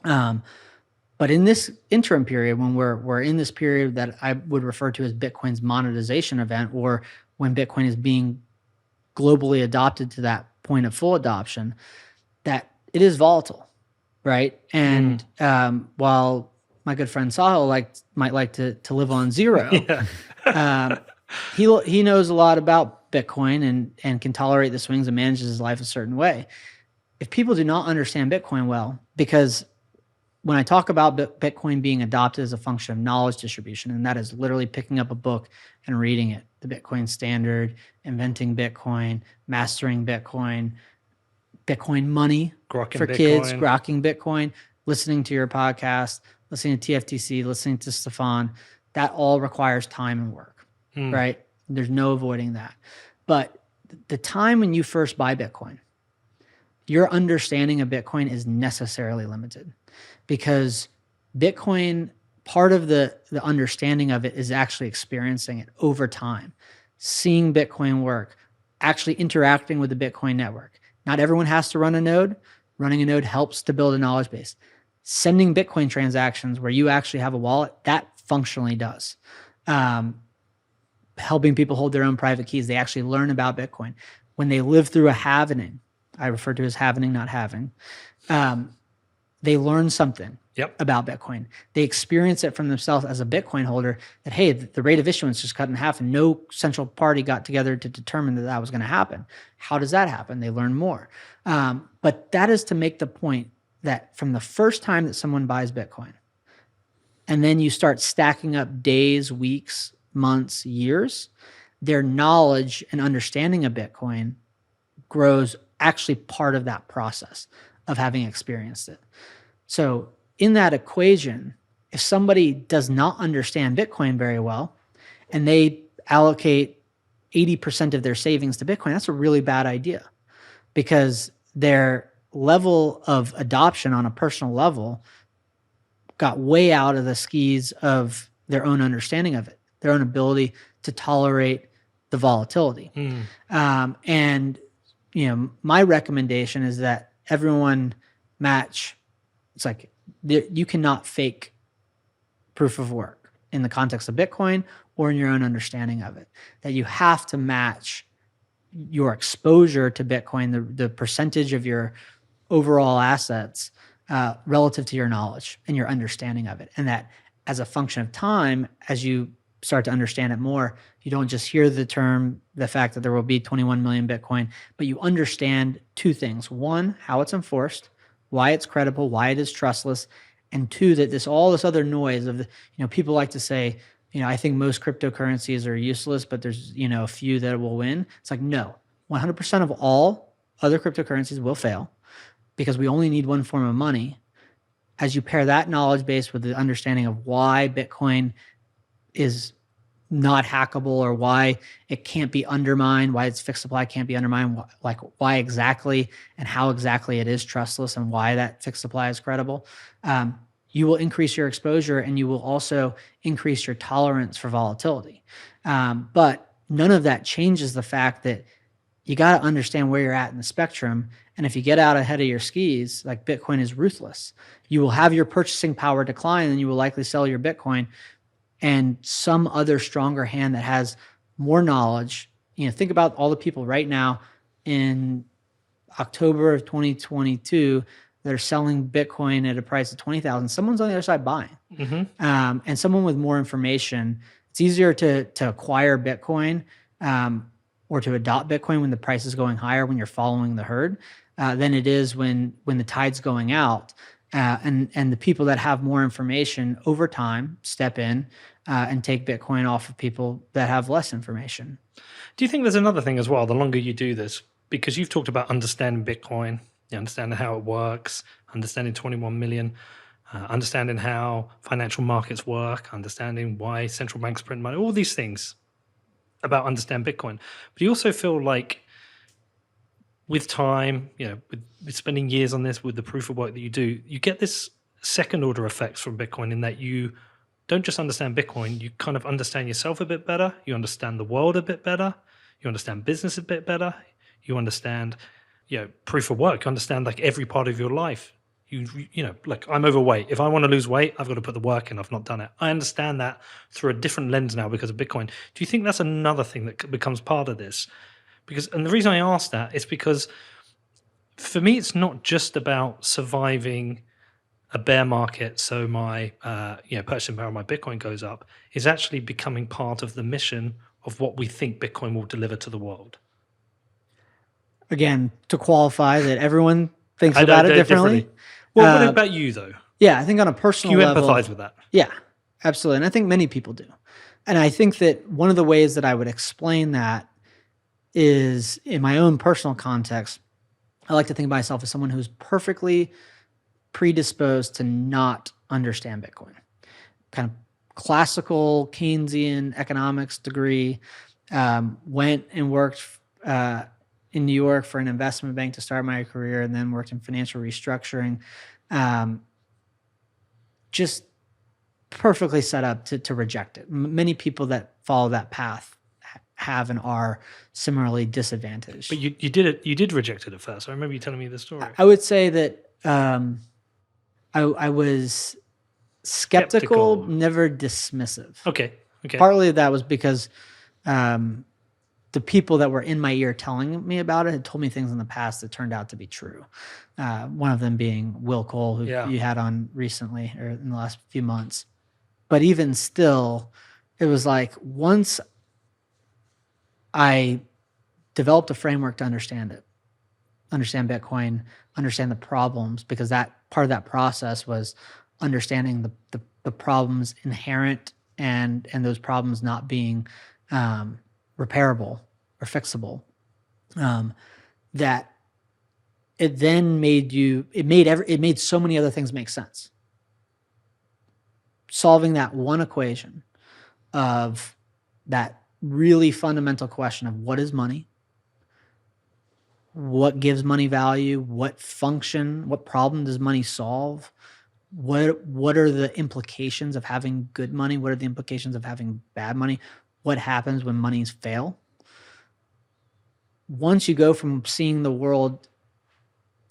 But in this interim period, when we're in this period that I would refer to as Bitcoin's monetization event, or when Bitcoin is being globally adopted to that point of full adoption, that it is volatile, right? And while my good friend Sahil might like to live on zero, he knows a lot about Bitcoin and can tolerate the swings and manages his life a certain way. If people do not understand Bitcoin well, because when I talk about Bitcoin being adopted as a function of knowledge distribution, and that is literally picking up a book and reading it, the Bitcoin Standard, inventing Bitcoin, mastering Bitcoin, Bitcoin money for kids, grokking Bitcoin, listening to your podcast, listening to TFTC, listening to Stefan, that all requires time and work, right? There's no avoiding that. But the time when you first buy Bitcoin, your understanding of Bitcoin is necessarily limited, because Bitcoin, part of the understanding of it is actually experiencing it over time, seeing Bitcoin work, actually interacting with the Bitcoin network. Not everyone has to run a node. Running a node helps to build a knowledge base. Sending Bitcoin transactions where you actually have a wallet, that functionally does. Helping people hold their own private keys, they actually learn about Bitcoin. When they live through a halvening, I refer to as halvening, not having, they learn something about Bitcoin. They experience it from themselves as a Bitcoin holder, that, hey, the rate of issuance just cut in half and no central party got together to determine that was going to happen. How does that happen? They learn more. But that is to make the point that from the first time that someone buys Bitcoin, and then you start stacking up days, weeks, months, years, their knowledge and understanding of Bitcoin grows actually part of that process of having experienced it. So in that equation, if somebody does not understand Bitcoin very well and they allocate 80% of their savings to Bitcoin, that's a really bad idea, because their level of adoption on a personal level got way out of the skis of their own understanding of it, their own ability to tolerate the volatility. And my recommendation is that everyone match. It's like you cannot fake proof of work in the context of Bitcoin or in your own understanding of it. That you have to match your exposure to Bitcoin, the percentage of your overall assets relative to your knowledge and your understanding of it. And that as a function of time, as you start to understand it more, you don't just hear the fact that there will be 21 million Bitcoin, but you understand two things. One, how it's enforced, why it's credible, why it is trustless, and two, that all this other noise of people like to say, I think most cryptocurrencies are useless, but there's a few that will win. It's like, no, 100% of all other cryptocurrencies will fail, because we only need one form of money. As you pair that knowledge base with the understanding of why Bitcoin is not hackable, or why it can't be undermined, why its fixed supply can't be undermined, like why exactly and how exactly it is trustless, and why that fixed supply is credible, you will increase your exposure, and you will also increase your tolerance for volatility. But none of that changes the fact that you got to understand where you're at in the spectrum. And if you get out ahead of your skis, like Bitcoin is ruthless. You will have your purchasing power decline, and you will likely sell your Bitcoin, and some other stronger hand that has more knowledge. Think about all the people right now in October of 2022 that are selling Bitcoin at a price of 20,000. Someone's on the other side buying. And someone with more information It's easier to acquire Bitcoin or to adopt Bitcoin when the price is going higher, when you're following the herd, than it is when the tide's going out. And the people that have more information over time step in and take Bitcoin off of people that have less information. Do you think there's another thing as well, the longer you do this, because you've talked about understanding Bitcoin, understanding how it works, understanding 21 million, understanding how financial markets work, understanding why central banks print money, all these things about understand Bitcoin. But you also feel like with time, with spending years on this, with the proof of work that you do, you get this second order effects from Bitcoin in that you don't just understand Bitcoin, you kind of understand yourself a bit better, you understand the world a bit better, you understand business a bit better, you understand, proof of work, you understand like every part of your life. Like I'm overweight. If I want to lose weight, I've got to put the work in. I've not done it. I understand that through a different lens now because of Bitcoin. Do you think that's another thing that becomes part of this? And the reason I ask that is because for me, it's not just about surviving a bear market. So my, purchasing power of my Bitcoin goes up. Is actually becoming part of the mission of what we think Bitcoin will deliver to the world. Again, to qualify that everyone thinks about it differently. Well, what about you though? Yeah, I think on a personal level. Do you empathize with that? Yeah, absolutely. And I think many people do. And I think that one of the ways that I would explain that is in my own personal context. I like to think of myself as someone who's perfectly predisposed to not understand Bitcoin. Kind of classical Keynesian economics degree, went and worked in New York for an investment bank to start my career, and then worked in financial restructuring. Just perfectly set up to reject it. Many people that follow that path have and are similarly disadvantaged. But you did it. You did reject it at first. I remember you telling me the story. I would say that I was skeptical, never dismissive. Okay. Partly that was because the people that were in my ear telling me about it had told me things in the past that turned out to be true. One of them being Will Cole, who you had on recently or in the last few months. But even still, it was like once I developed a framework to understand it, understand Bitcoin, understand the problems, because that part of that process was understanding the problems inherent and those problems not being repairable or fixable. That it then made so many other things make sense. Solving that one equation of that really fundamental question of what is money, what gives money value, what problem does money solve, what are the implications of having good money, what are the implications of having bad money, what happens when monies fail. Once you go from seeing the world,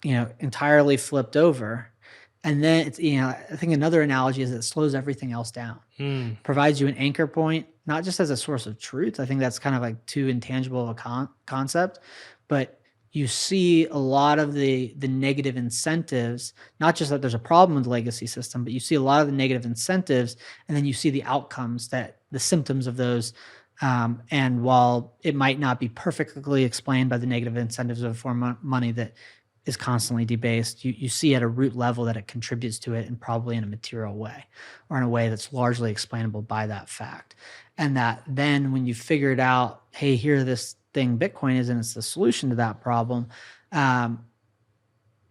entirely flipped over, and then it's, I think another analogy is it slows everything else down, provides you an anchor point, not just as a source of truth. I think that's kind of like too intangible of a concept, but you see a lot of the negative incentives, not just that there's a problem with the legacy system, but you see a lot of the negative incentives, and then you see the outcomes, the symptoms of those. And while it might not be perfectly explained by the negative incentives of a form of money that is constantly debased, you see at a root level that it contributes to it, and probably in a material way, or in a way that's largely explainable by that fact. And that then when you figured out, hey, here this thing Bitcoin is, and it's the solution to that problem. In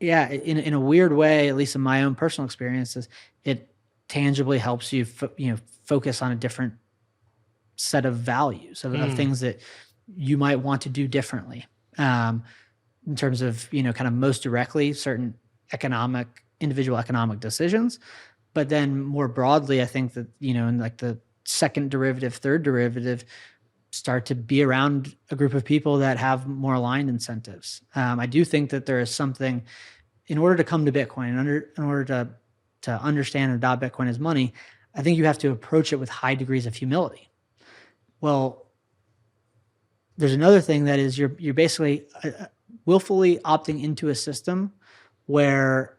a weird way, at least in my own personal experiences, it tangibly helps you, focus on a different set of values of things that you might want to do differently. In terms of, kind of most directly, certain individual economic decisions. But then more broadly, I think that, in like the second derivative, third derivative, start to be around a group of people that have more aligned incentives. I do think that there is something, in order to come to Bitcoin, in order to understand and adopt Bitcoin as money, I think you have to approach it with high degrees of humility. Well, there's another thing that is you're basically willfully opting into a system where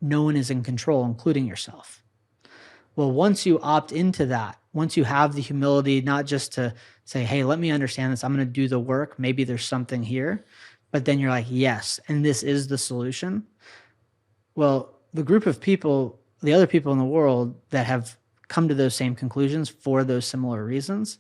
no one is in control, including yourself. Well, once you opt into that, once you have the humility, not just to say, hey, let me understand this, I'm going to do the work, maybe there's something here, but then you're like, yes, and this is the solution. Well, the group of people, the other people in the world that have come to those same conclusions for those similar reasons,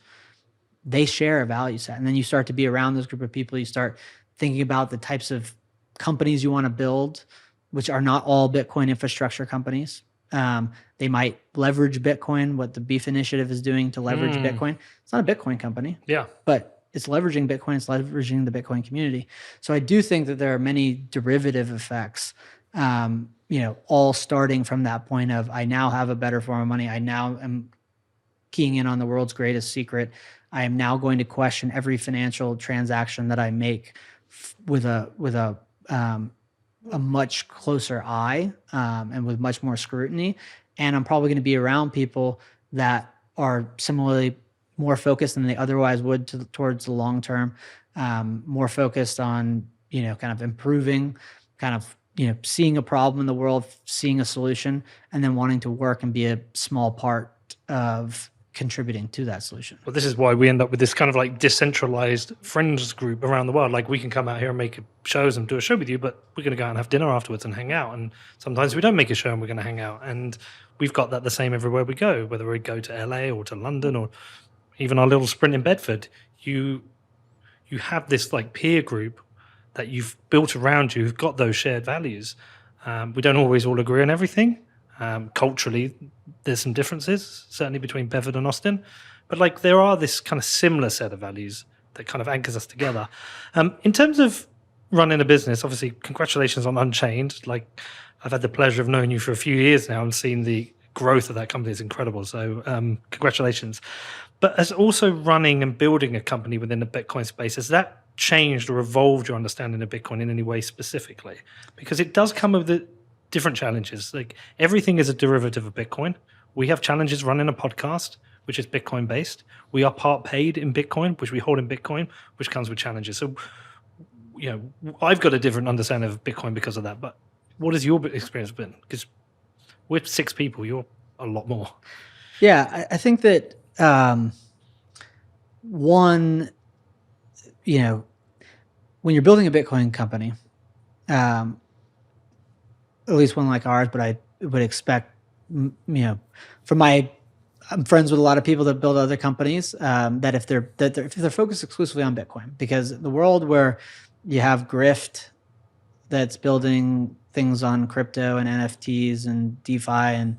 they share a value set. And then you start to be around this group of people. You start thinking about the types of companies you want to build, which are not all Bitcoin infrastructure companies. They might leverage Bitcoin, what the Beef Initiative is doing to leverage Bitcoin. It's not a Bitcoin company. Yeah. But it's leveraging Bitcoin. It's leveraging the Bitcoin community. So I do think that there are many derivative effects, all starting from that point of, I now have a better form of money. I now am keying in on the world's greatest secret. I am now going to question every financial transaction that I make with a much closer eye and with much more scrutiny. And I'm probably going to be around people that are similarly more focused than they otherwise would towards the long term, more focused on, kind of improving, kind of, seeing a problem in the world, seeing a solution, and then wanting to work and be a small part of contributing to that solution. Well, this is why we end up with this kind of like decentralized friends group around the world. Like, we can come out here and make shows and do a show with you, but we're going to go out and have dinner afterwards and hang out. And sometimes we don't make a show and we're going to hang out. And we've got that the same everywhere we go, whether we go to LA or to London or even our little sprint in Bedford. You have this like peer group that you've built around you who've got those shared values. We don't always all agree on everything. Culturally, there's some differences, certainly between Bedford and Austin, but like there are this kind of similar set of values that kind of anchors us together. In terms of running a business, obviously, congratulations on Unchained. Like, I've had the pleasure of knowing you for a few years now and seeing the growth of that company is incredible. So congratulations. But as also running and building a company within the Bitcoin space, has that changed or evolved your understanding of Bitcoin in any way specifically? Because it does come with the different challenges. Like, everything is a derivative of Bitcoin. We have challenges running a podcast, which is Bitcoin based. We are part paid in Bitcoin, which we hold in Bitcoin, which comes with challenges. So, I've got a different understanding of Bitcoin because of that. But what has your experience been? Because we're 6 people, you're a lot more. Yeah, I think that one, when you're building a Bitcoin company, at least one like ours, but I would expect, I'm friends with a lot of people that build other companies that if they're focused exclusively on Bitcoin, because the world where you have grift that's building things on crypto and NFTs and DeFi and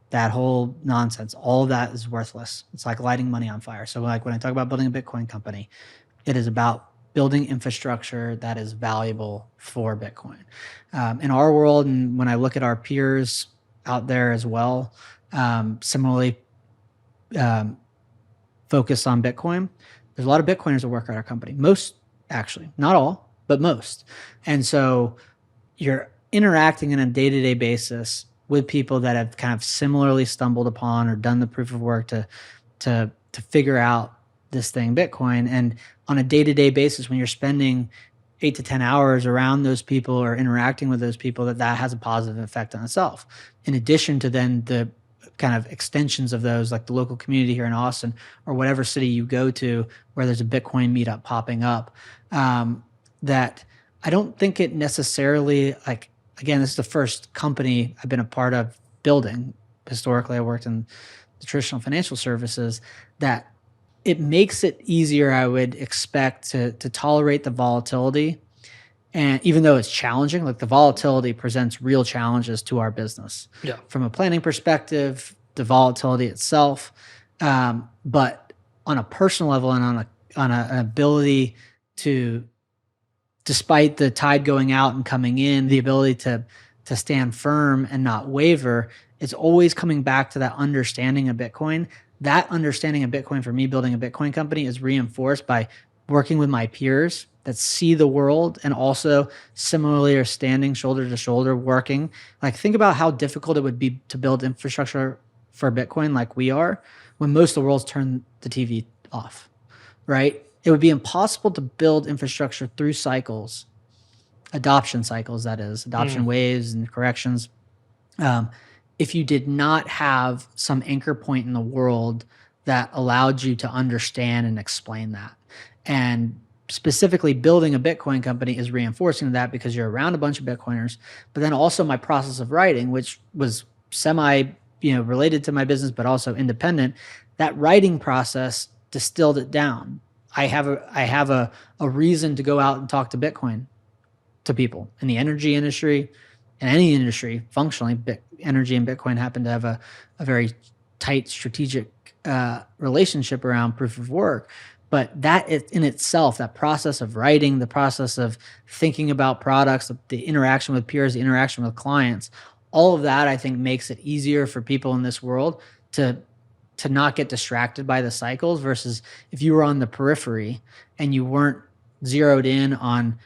that whole nonsense, all of that is worthless. It's like lighting money on fire. So like when I talk about building a Bitcoin company, it is about building infrastructure that is valuable for Bitcoin. In our world, and when I look at our peers out there as well, similarly focused on Bitcoin, there's a lot of Bitcoiners that work at our company. Most, actually, not all, but most. And so you're interacting on a day-to-day basis with people that have kind of similarly stumbled upon or done the proof of work to figure out this thing, Bitcoin. And on a day-to-day basis, when you're spending 8 to 10 hours around those people or interacting with those people, that has a positive effect on itself. In addition to then the kind of extensions of those, like the local community here in Austin or whatever city you go to where there's a Bitcoin meetup popping up, that I don't think it necessarily, like, again, this is the first company I've been a part of building. Historically, I worked in the traditional financial services, that it makes it easier, I would expect, to tolerate the volatility. And even though it's challenging, like the volatility presents real challenges to our business. Yeah. From a planning perspective, the volatility itself, but on a personal level and on an ability to, despite the tide going out and coming in, the ability to stand firm and not waver, it's always coming back to that understanding of Bitcoin. That understanding of Bitcoin for me, building a Bitcoin company, is reinforced by working with my peers that see the world and also similarly are standing shoulder to shoulder working. Like, think about how difficult it would be to build infrastructure for Bitcoin like we are when most of the world's turned the TV off, right? It would be impossible to build infrastructure through cycles, adoption cycles, that is, adoption waves and corrections, if you did not have some anchor point in the world that allowed you to understand and explain that. And specifically building a Bitcoin company is reinforcing that, because you're around a bunch of Bitcoiners. But then also my process of writing, which was semi, related to my business, but also independent, that writing process distilled it down. I have a reason to go out and talk to Bitcoin to people in the energy industry, in any industry functionally. Energy and Bitcoin happen to have a very tight strategic relationship around proof of work. But that in itself, that process of writing, the process of thinking about products, the interaction with peers, the interaction with clients, all of that, I think, makes it easier for people in this world to not get distracted by the cycles, versus if you were on the periphery and you weren't zeroed in on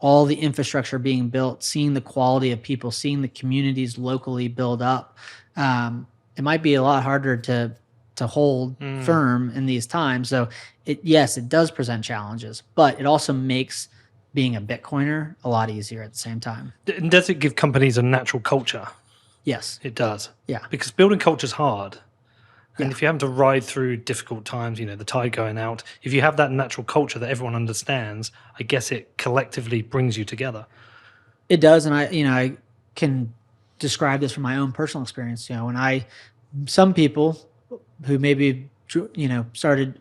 all the infrastructure being built, seeing the quality of people, seeing the communities locally build up. It might be a lot harder to hold firm in these times. So it does present challenges, but it also makes being a Bitcoiner a lot easier at the same time. And does it give companies a natural culture? Yes. It does. Yeah. Because building culture is hard. And if you have to ride through difficult times, the tide going out, if you have that natural culture that everyone understands, I guess it collectively brings you together. It does. And I can describe this from my own personal experience. Some people who maybe, started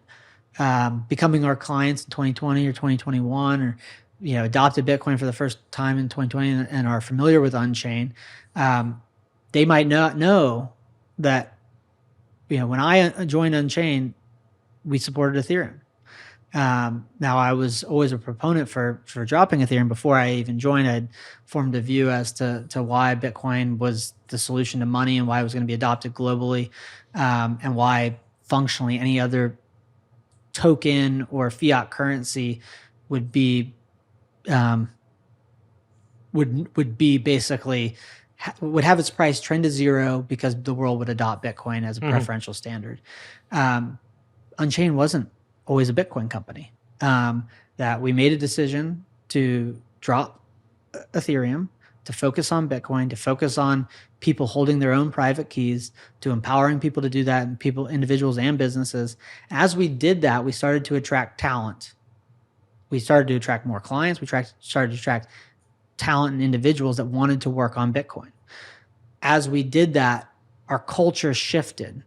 becoming our clients in 2020 or 2021, or, adopted Bitcoin for the first time in 2020 and are familiar with Unchained, they might not know that, when I joined Unchained, we supported Ethereum. Now, I was always a proponent for dropping Ethereum. Before I even joined, I'd formed a view as to why Bitcoin was the solution to money, and why it was going to be adopted globally, and why functionally any other token or fiat currency would be basically would have its price trend to zero, because the world would adopt Bitcoin as a preferential standard. Unchained wasn't always a Bitcoin company. That we made a decision to drop Ethereum, to focus on Bitcoin, to focus on people holding their own private keys, to empowering people to do that, and individuals and businesses. As we did that, we started to attract talent. We started to attract more clients. We started to attract talent and individuals that wanted to work on Bitcoin. As we did that, our culture shifted,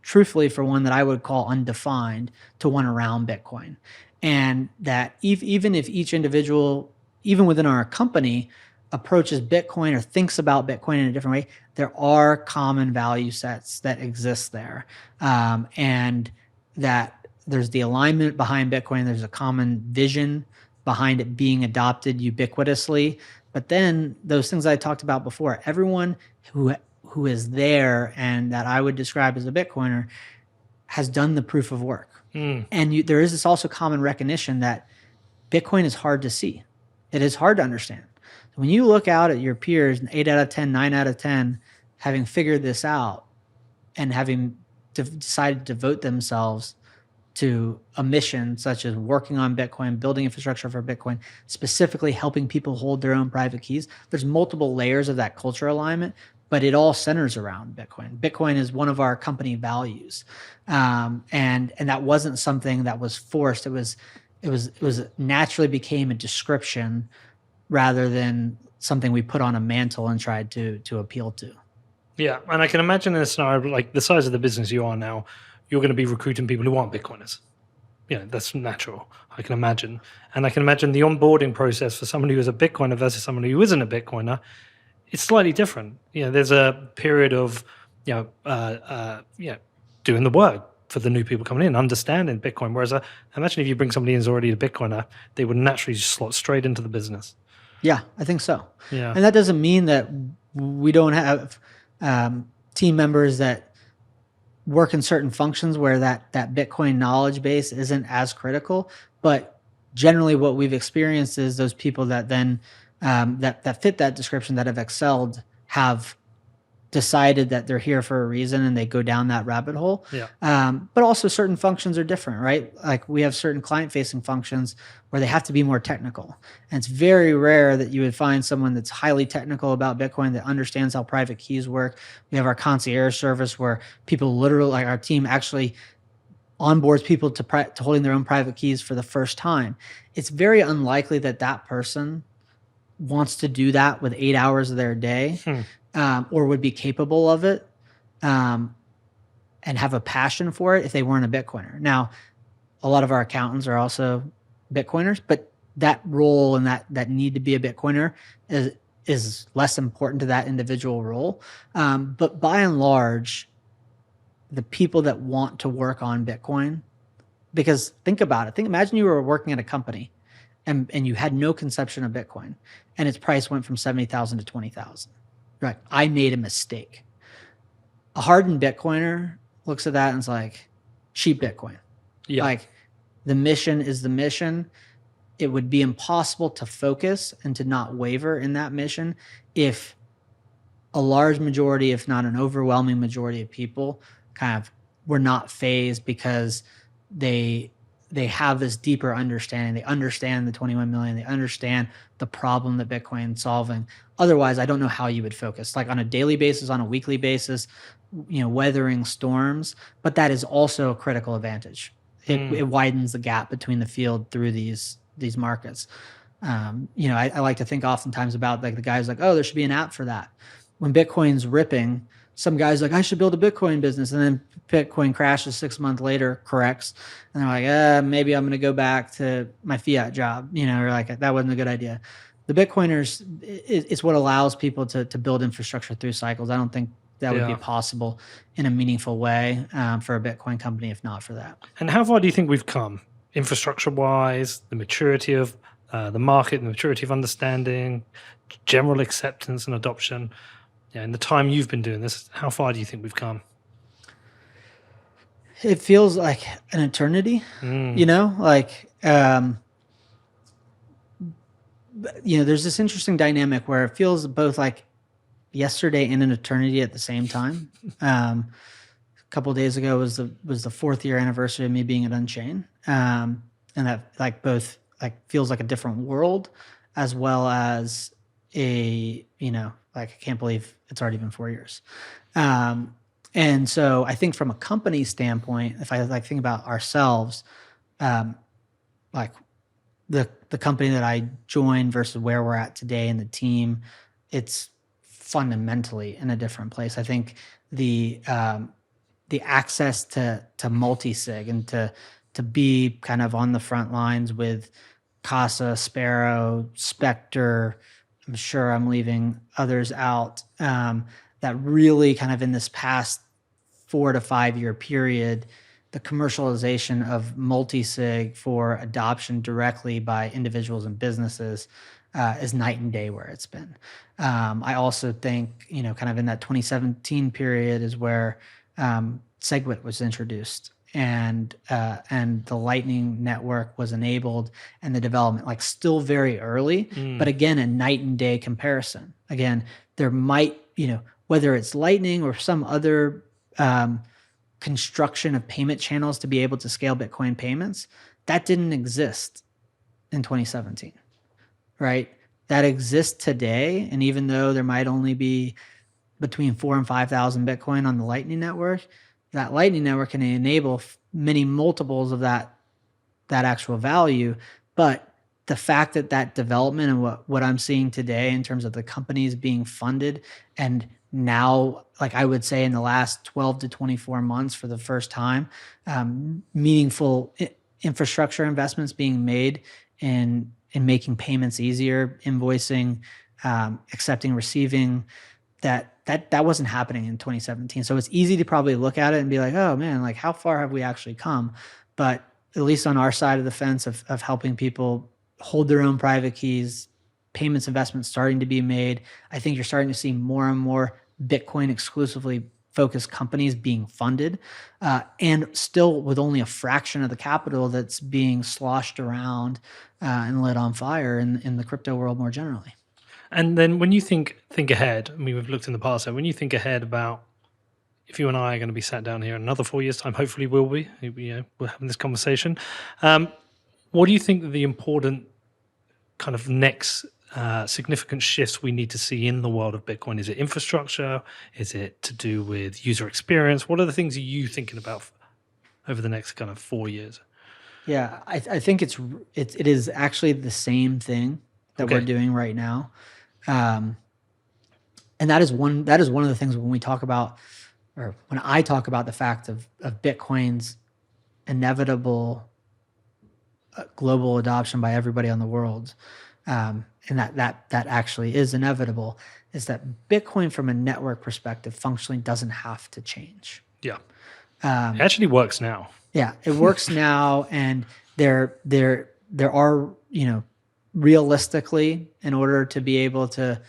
truthfully, for one that I would call undefined, to one around Bitcoin. And that even if each individual, even within our company, approaches Bitcoin or thinks about Bitcoin in a different way, there are common value sets that exist there. And that there's the alignment behind Bitcoin. There's a common vision behind it being adopted ubiquitously. But then those things I talked about before, everyone who is there and that I would describe as a Bitcoiner has done the proof of work. And there is this also common recognition that Bitcoin is hard to see. It is hard to understand. When you look out at your peers, 8 out of 10, 9 out of 10, having figured this out and having decided to devote themselves to a mission such as working on Bitcoin, building infrastructure for Bitcoin, specifically helping people hold their own private keys, there's multiple layers of that culture alignment, but it all centers around Bitcoin. Bitcoin is one of our company values. And that wasn't something that was forced. It was naturally became a description rather than something we put on a mantle and tried to appeal to. Yeah, and I can imagine in a scenario like the size of the business you are now, you're going to be recruiting people who aren't Bitcoiners. That's natural, I can imagine. And I can imagine the onboarding process for somebody who is a Bitcoiner versus somebody who isn't a Bitcoiner, it's slightly different. There's a period of, doing the work for the new people coming in, understanding Bitcoin. Whereas I imagine if you bring somebody in who's already a Bitcoiner, they would naturally just slot straight into the business. Yeah, I think so. Yeah. And that doesn't mean that we don't have team members that work in certain functions where that Bitcoin knowledge base isn't as critical. But generally what we've experienced is those people that then that fit that description, that have excelled, have decided that they're here for a reason and they go down that rabbit hole. Yeah. But also certain functions are different, right? Like we have certain client-facing functions where they have to be more technical. And it's very rare that you would find someone that's highly technical about Bitcoin that understands how private keys work. We have our concierge service where people literally, like our team actually onboards people to holding their own private keys for the first time. It's very unlikely that that person wants to do that with 8 hours of their day. Or would be capable of it and have a passion for it if they weren't a Bitcoiner. Now, a lot of our accountants are also Bitcoiners, but that role and that need to be a Bitcoiner is less important to that individual role. But by and large, the people that want to work on Bitcoin, because think about it. Imagine you were working at a company and you had no conception of Bitcoin and its price went from 70,000 to 20,000. Right. I made a mistake. A hardened Bitcoiner looks at that and is like, cheap Bitcoin. Yeah. Like the mission is the mission. It would be impossible to focus and to not waver in that mission if a large majority, if not an overwhelming majority of people kind of were not phased because they have this deeper understanding. They understand the 21 million. They understand the problem that Bitcoin's solving. Otherwise, I don't know how you would focus, like on a daily basis, on a weekly basis, weathering storms. But that is also a critical advantage. It widens the gap between the field through these markets. I like to think oftentimes about like the guys like, oh, there should be an app for that. When Bitcoin's ripping, some guys like, I should build a Bitcoin business. And then Bitcoin crashes 6 months later, corrects. And they're like, maybe I'm going to go back to my fiat job, or like, that wasn't a good idea. The Bitcoiners, it's what allows people to build infrastructure through cycles. I don't think that would be possible in a meaningful way for a Bitcoin company if not for that. And how far do you think we've come, infrastructure-wise, the maturity of the market, the maturity of understanding, general acceptance and adoption? In the time you've been doing this, how far do you think we've come? It feels like an eternity, there's this interesting dynamic where it feels both like yesterday and an eternity at the same time. A couple of days ago was the 4th year anniversary of me being at Unchained. And that like both like feels like a different world as well as I can't believe it's already been 4 years. And so I think from a company standpoint, if I think about ourselves, like the company that I joined versus where we're at today and the team, it's fundamentally in a different place. I think the access to multi-sig and to be kind of on the front lines with Casa, Sparrow, Spectre, I'm sure I'm leaving others out, that really kind of in this past 4 to 5 year period, the commercialization of multi-sig for adoption directly by individuals and businesses is night and day where it's been. I also think, kind of in that 2017 period is where SegWit was introduced and the Lightning Network was enabled and the development, like still very early, but again, a night and day comparison. Again, there might, whether it's Lightning or some other construction of payment channels to be able to scale Bitcoin payments, that didn't exist in 2017, right? That exists today. And even though there might only be between 4,000 and 5,000 Bitcoin on the Lightning Network, that Lightning Network can enable many multiples of that actual value. But the fact that development and what I'm seeing today in terms of the companies being funded, and now, like I would say in the last 12 to 24 months for the first time, meaningful infrastructure investments being made in making payments easier, invoicing, accepting, receiving, that wasn't happening in 2017. So it's easy to probably look at it and be like, oh man, like how far have we actually come? But at least on our side of the fence of helping people hold their own private keys, payments investments starting to be made, I think you're starting to see more and more Bitcoin exclusively focused companies being funded, and still with only a fraction of the capital that's being sloshed around and lit on fire in the crypto world more generally. And then when you think ahead, I mean, we've looked in the past, so when you think ahead about if you and I are going to be sat down here in another 4 years' time, hopefully we'll be, we're having this conversation. What do you think the important kind of next significant shifts we need to see in the world of Bitcoin? Is it infrastructure? Is it to do with user experience? What are the things are you thinking about over the next kind of 4 years? Yeah, I think it is actually the same thing that we're doing right now, and that is one of the things when we talk about, or when I talk about the fact of Bitcoin's inevitable global adoption by everybody on the world, and that actually is inevitable, is that Bitcoin from a network perspective functionally doesn't have to change. Yeah, it actually works now. Yeah, it works now, and there are, realistically, in order to be able to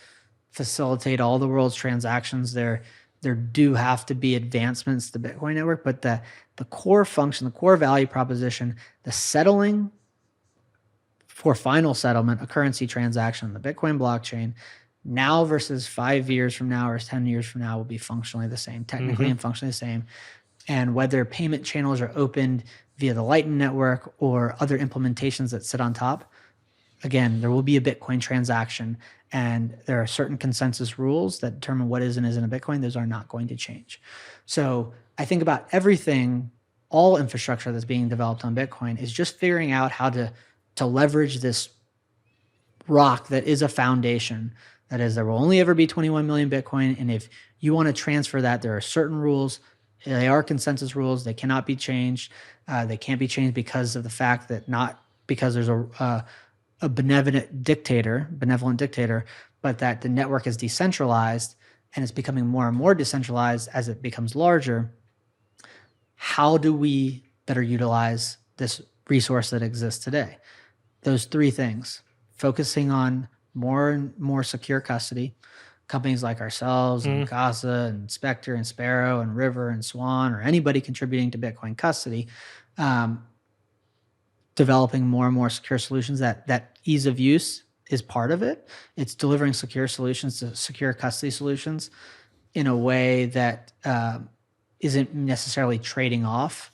facilitate all the world's transactions, there do have to be advancements to the Bitcoin network, but the core function, the core value proposition, the settling for final settlement, a currency transaction, the Bitcoin blockchain, now versus 5 years from now or 10 years from now will be functionally the same, technically and functionally the same. And whether payment channels are opened via the Lightning Network or other implementations that sit on top, again, there will be a Bitcoin transaction, and there are certain consensus rules that determine what is and isn't a Bitcoin. Those are not going to change. So I think about everything, all infrastructure that's being developed on Bitcoin is just figuring out how to leverage this rock that is a foundation. That is, there will only ever be 21 million Bitcoin, and if you want to transfer that, there are certain rules. They are consensus rules. They cannot be changed. They can't be changed because of the fact that not because there's a benevolent dictator, but that the network is decentralized and it's becoming more and more decentralized as it becomes larger. How do we better utilize this resource that exists today? Those three things: focusing on more and more secure custody. Companies like ourselves and Casa and Spectre and Sparrow and River and Swan, or anybody contributing to Bitcoin custody, developing more and more secure solutions. That ease of use is part of it. It's delivering secure solutions to secure custody solutions in a way that isn't necessarily trading off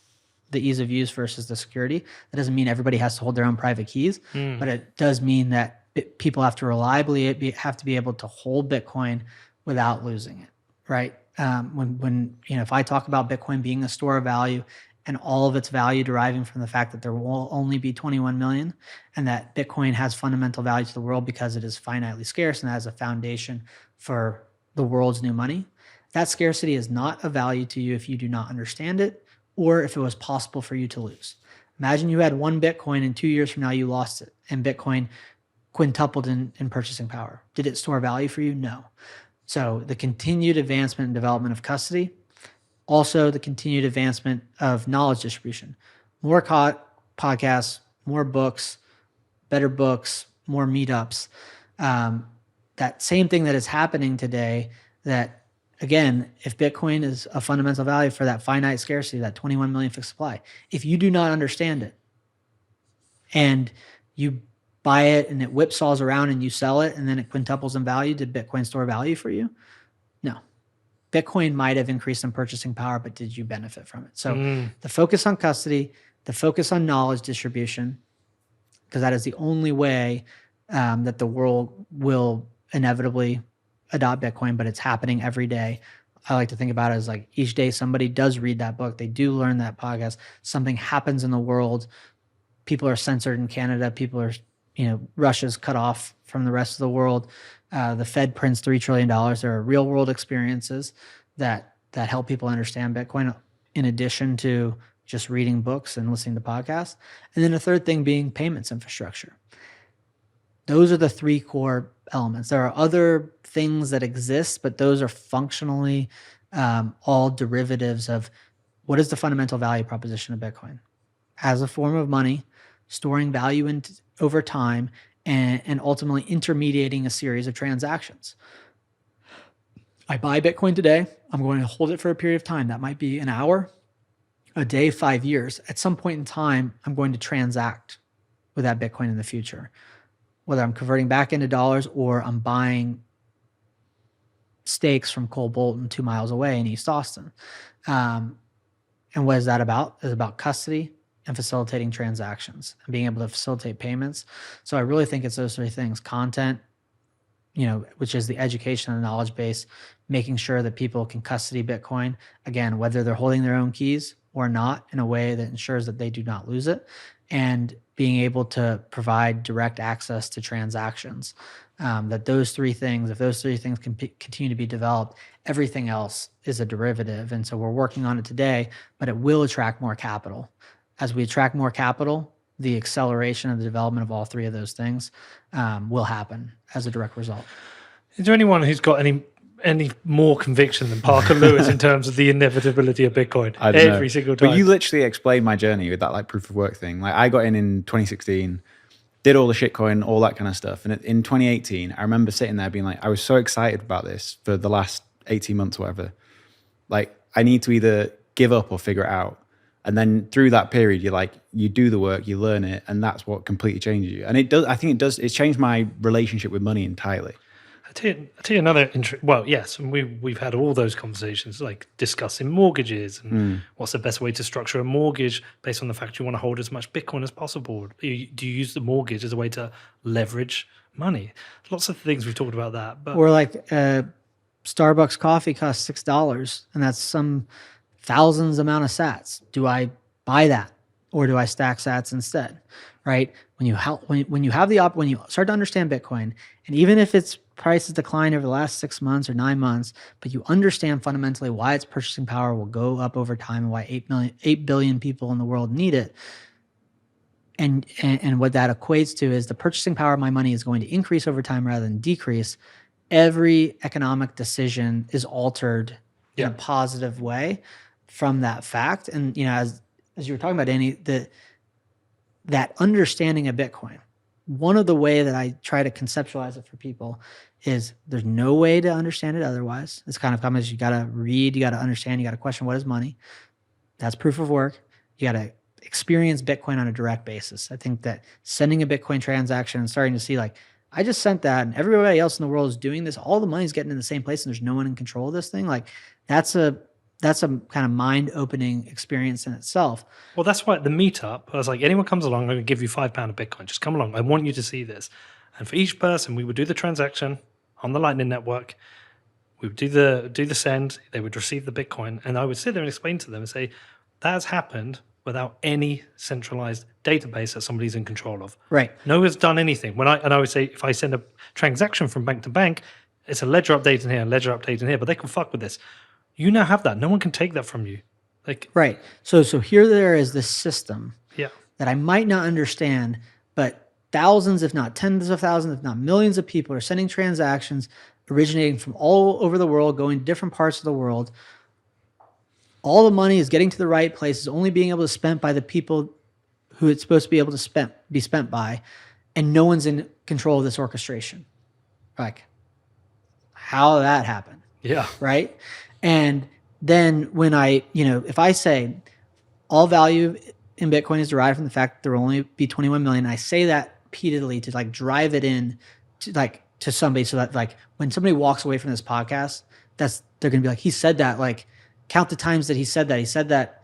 the ease of use versus the security. That doesn't mean everybody has to hold their own private keys, but it does mean that people have to reliably have to be able to hold Bitcoin without losing it, right? When if I talk about Bitcoin being a store of value and all of its value deriving from the fact that there will only be 21 million, and that Bitcoin has fundamental value to the world because it is finitely scarce and has a foundation for the world's new money, that scarcity is not of value to you if you do not understand it, or if it was possible for you to lose. Imagine you had one Bitcoin and 2 years from now you lost it, and Bitcoin quintupled in purchasing power. Did it store value for you? No. So the continued advancement and development of custody, also the continued advancement of knowledge distribution, more podcasts, more books, better books, more meetups. That same thing that is happening today, that again, if Bitcoin is a fundamental value for that finite scarcity, that 21 million fixed supply, if you do not understand it and you buy it and it whipsaws around and you sell it and then it quintuples in value, did Bitcoin store value for you? No. Bitcoin might have increased in purchasing power, but did you benefit from it? So the focus on custody, the focus on knowledge distribution, because that is the only way that the world will inevitably adopt Bitcoin, but it's happening every day. I like to think about it as like each day somebody does read that book, they do learn that podcast, something happens in the world, people are censored in Canada, people are, Russia's cut off from the rest of the world. The Fed prints $3 trillion. There are real world experiences that help people understand Bitcoin, in addition to just reading books and listening to podcasts. And then the third thing being payments infrastructure. Those are the three core elements. There are other things that exist, but those are functionally all derivatives of what is the fundamental value proposition of Bitcoin as a form of money, storing value over time, and ultimately intermediating a series of transactions. I buy Bitcoin today. I'm going to hold it for a period of time. That might be an hour, a day, 5 years. At some point in time, I'm going to transact with that Bitcoin in the future. whether I'm converting back into dollars or I'm buying steaks from Cole Bolton 2 miles away in East Austin. And what is that about? It's about custody and facilitating transactions and being able to facilitate payments. So I really think it's those three things: content, which is the education and the knowledge base, making sure that people can custody Bitcoin, again, whether they're holding their own keys or not, in a way that ensures that they do not lose it, and being able to provide direct access to transactions. That those three things, if those three things can continue to be developed, everything else is a derivative. And so we're working on it today, but it will attract more capital. As we attract more capital, the acceleration of the development of all three of those things will happen as a direct result. Is there anyone who's got any more conviction than Parker Lewis in terms of the inevitability of Bitcoin every single time? But you literally explained my journey with that proof of work thing. I got in 2016, did all the shitcoin, all that kind of stuff. And in 2018, I remember sitting there being I was so excited about this for the last 18 months or whatever. I need to either give up or figure it out. And then through that period, you do the work, you learn it, and that's what completely changes you. And it does. I think it does. It's changed my relationship with money entirely. I'll tell you another well, yes, and we've had all those conversations, discussing mortgages and what's the best way to structure a mortgage based on the fact you want to hold as much Bitcoin as possible. Do you use the mortgage as a way to leverage money? Lots of things we've talked about that. But or Starbucks coffee costs $6, and that's some thousands amount of sats. Do I buy that, or do I stack sats instead? Right? When you start to understand Bitcoin, and even if its price has declined over the last 6 months or 9 months, but you understand fundamentally why its purchasing power will go up over time and why 8 billion people in the world need it. And what that equates to is the purchasing power of my money is going to increase over time rather than decrease. Every economic decision is altered in a positive way from that fact. And as you were talking about, Danny, that understanding of Bitcoin, one of the way that I try to conceptualize it for people is there's no way to understand it otherwise. It's kind of common as you got to read, you got to understand, you got to question what is money. That's proof of work. You got to experience Bitcoin on a direct basis. I think that sending a Bitcoin transaction and starting to see I just sent that and everybody else in the world is doing this. All the money's getting in the same place and there's no one in control of this thing. That's a kind of mind-opening experience in itself. Well, that's why at the meetup, I was anyone comes along, I'm going to give you £5 of Bitcoin. Just come along. I want you to see this. And for each person, we would do the transaction on the Lightning Network. We would do the send. They would receive the Bitcoin. And I would sit there and explain to them and say, that has happened without any centralized database that somebody's in control of. Right. No one's done anything. I would say, if I send a transaction from bank to bank, it's a ledger update in here, ledger update in here, but they can fuck with this. You now have that. No one can take that from you. Right. So here there is this system that I might not understand, but thousands, if not tens of thousands, if not millions of people are sending transactions originating from all over the world, going to different parts of the world. All the money is getting to the right places, only being able to spend by the people who it's supposed to be able to be spent by, and no one's in control of this orchestration. How did that happen? Yeah. Right? And then when if I say all value in Bitcoin is derived from the fact that there will only be 21 million, I say that repeatedly to drive it in to somebody so that when somebody walks away from this podcast, they're going to be he said that, count the times that he said that. He said that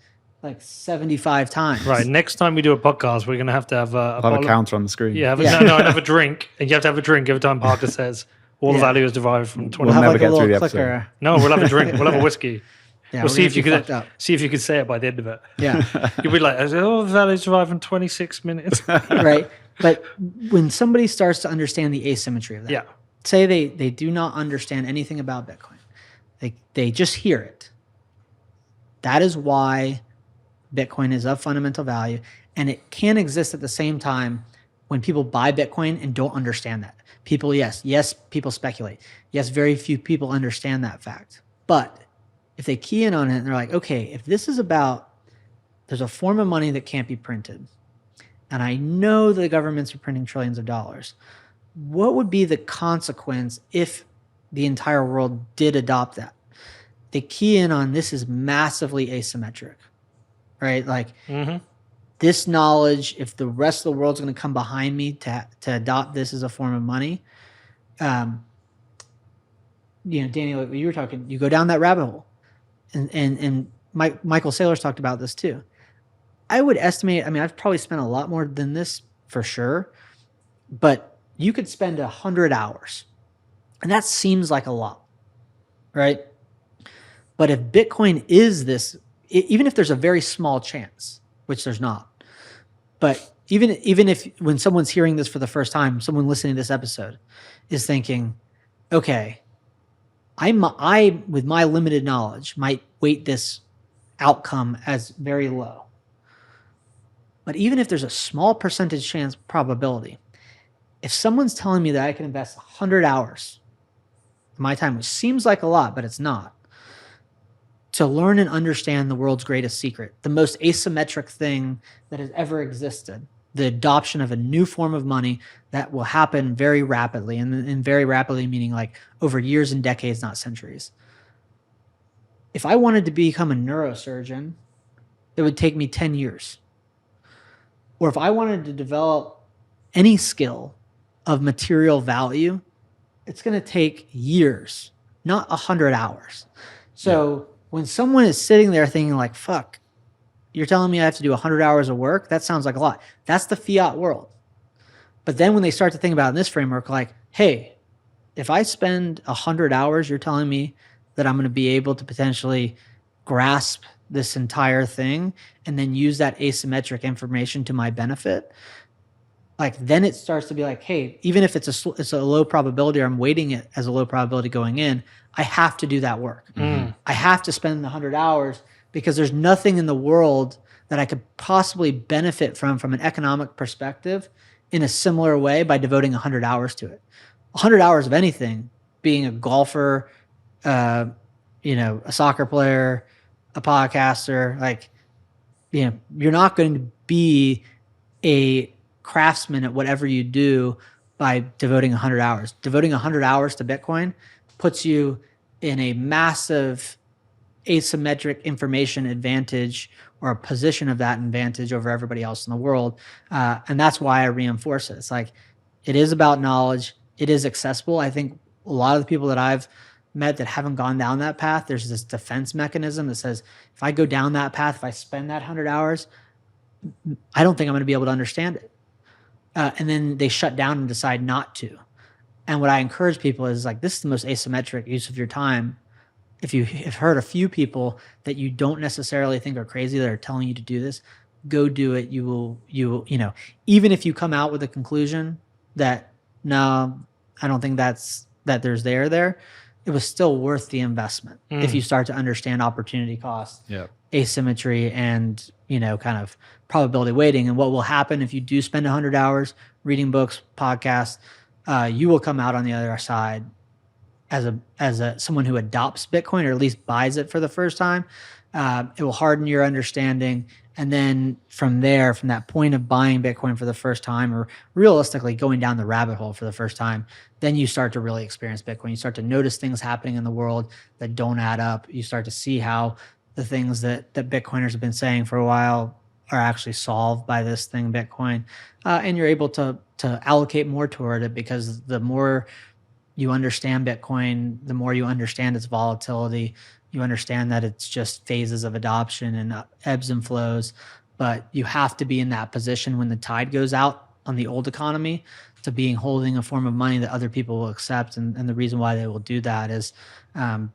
75 times. Right. Next time we do a podcast, we're going to have a counter on the screen. Yeah. Have a drink. And you have to have a drink every time Parker says all the value is derived from 20. We'll never get through the clicker. episode. No, we'll have a drink. We'll have a whiskey. Yeah, we'll see if you could say it by the end of it. Yeah. You'll be the value is derived from 26 minutes. Right. But when somebody starts to understand the asymmetry of that, say they do not understand anything about Bitcoin. They just hear it. That is why Bitcoin is of fundamental value, and it can exist at the same time when people buy Bitcoin and don't understand that. People, yes, people speculate. Yes, very few people understand that fact. But if they key in on it and they're okay, if this is about, there's a form of money that can't be printed, and I know the governments are printing trillions of dollars, what would be the consequence if the entire world did adopt that? They key in on this is massively asymmetric, right? this knowledge, if the rest of the world's going to come behind me to adopt this as a form of money, Daniel, like you were talking, you go down that rabbit hole, and Michael Saylor's talked about this too. I would estimate, I've probably spent a lot more than this for sure, but you could spend 100 hours, and that seems like a lot, right? But if Bitcoin is this, even if there's a very small chance, which there's not, but even if when someone's hearing this for the first time, someone listening to this episode is thinking, okay, I with my limited knowledge might weight this outcome as very low. But even if there's a small percentage chance probability, if someone's telling me that I can invest 100 hours of my time, which seems like a lot, but it's not, to learn and understand the world's greatest secret, the most asymmetric thing that has ever existed, the adoption of a new form of money that will happen very rapidly, and very rapidly meaning like over years and decades, not centuries. If I wanted to become a neurosurgeon, it would take me 10 years. Or if I wanted to develop any skill of material value, it's going to take years, not 100 hours. So when someone is sitting there thinking like, fuck, you're telling me I have to do 100 hours of work? That sounds like a lot. That's the fiat world. But then when they start to think about it in this framework, like, hey, if I spend 100 hours, you're telling me that I'm going to be able to potentially grasp this entire thing and then use that asymmetric information to my benefit. Like, then it starts to be like, hey, even if it's a low probability, or I'm weighting it as a low probability going in, I have to do that work. I have to spend the 100 hours, because there's nothing in the world that I could possibly benefit from an economic perspective in a similar way by devoting 100 hours to it. 100 hours of anything, being a golfer, a soccer player, a podcaster, like, you're not going to be a craftsman at whatever you do by devoting 100 hours. Devoting 100 hours to Bitcoin puts you in a massive asymmetric information advantage, or a position of that advantage over everybody else in the world. And that's why I reinforce it. It's like, it is about knowledge. It is accessible. I think a lot of the people that I've met that haven't gone down that path, there's this defense mechanism that says, if I go down that path, if I spend that 100 hours, I don't think I'm going to be able to understand it. And then they shut down and decide not to. And what I encourage people is like, this is the most asymmetric use of your time. If you have heard a few people that you don't necessarily think are crazy that are telling you to do this, go do it. You will, even if you come out with a conclusion that, no, I don't think there's there, it was still worth the investment. If you start to understand opportunity cost, asymmetry, and, kind of probability weighting. And what will happen if you do spend 100 hours reading books, podcasts, you will come out on the other side as someone who adopts Bitcoin, or at least buys it for the first time. It will harden your understanding. And then from that point of buying Bitcoin for the first time, or realistically going down the rabbit hole for the first time, then you start to really experience Bitcoin. You start to notice things happening in the world that don't add up. You start to see how the things that Bitcoiners have been saying for a while are actually solved by this thing, Bitcoin. And you're able to allocate more toward it, because the more you understand Bitcoin, the more you understand its volatility. You understand that it's just phases of adoption and ebbs and flows, but you have to be in that position when the tide goes out on the old economy to being holding a form of money that other people will accept. And the reason why they will do that is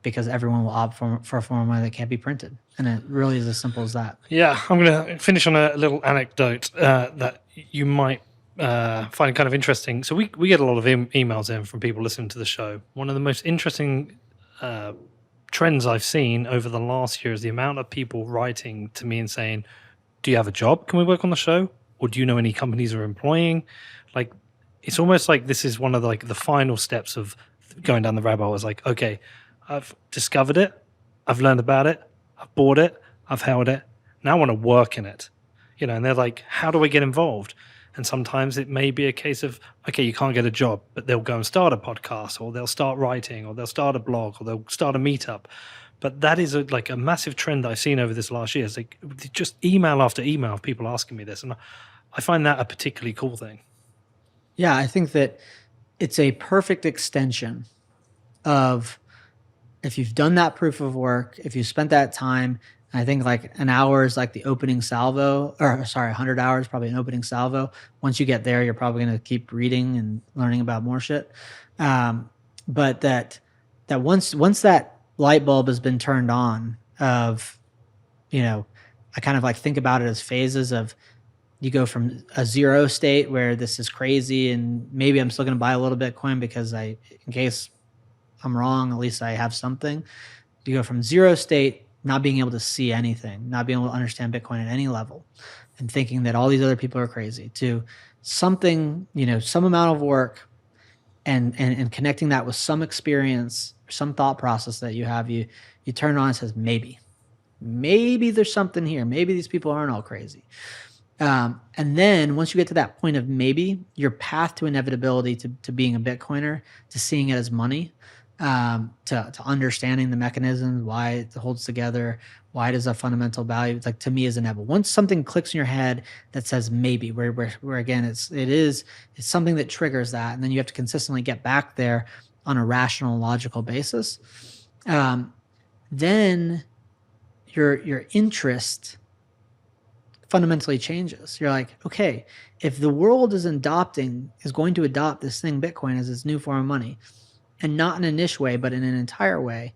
because everyone will opt for a form of money that can't be printed. And it really is as simple as that. Yeah, I'm going to finish on a little anecdote that you might find kind of interesting. So we get a lot of emails in from people listening to the show. One of the most interesting trends I've seen over the last year is the amount of people writing to me and saying, do you have a job? Can we work on the show? Or do you know any companies are employing? Like, it's almost like this is one of the final steps of going down the rabbit hole. It's like, okay, I've discovered it. I've learned about it. I've bought it. I've held it. Now I want to work in it. And they're like, how do I get involved? And sometimes it may be a case of, okay, you can't get a job, but they'll go and start a podcast, or they'll start writing, or they'll start a blog, or they'll start a meetup. But that is like a massive trend that I've seen over this last year. It's like just email after email of people asking me this. And I find that a particularly cool thing. Yeah, I think that it's a perfect extension of if you've done that proof of work, if you spent that time, I think like an hour is like the opening salvo, or sorry, 100 hours, probably an opening salvo. Once you get there, you're probably going to keep reading and learning about more shit. But that once that light bulb has been turned on of, I kind of like think about it as phases of, you go from a zero state where this is crazy and maybe I'm still going to buy a little Bitcoin because in case I'm wrong, at least I have something. You go from zero state, not being able to see anything, not being able to understand Bitcoin at any level, and thinking that all these other people are crazy, to something, some amount of work and connecting that with some experience or some thought process that you have, you turn on and says, maybe there's something here. Maybe these people aren't all crazy. And then once you get to that point of maybe, your path to inevitability to being a Bitcoiner, to seeing it as money, to understanding the mechanisms, why it holds together, why it is a fundamental value, like to me is inevitable. Once something clicks in your head that says maybe, where again it's something that triggers that, and then you have to consistently get back there on a rational, logical basis. Then your interest fundamentally changes. You're like, okay, if the world is going to adopt this thing, Bitcoin, as its new form of money, and not in a niche way, but in an entire way,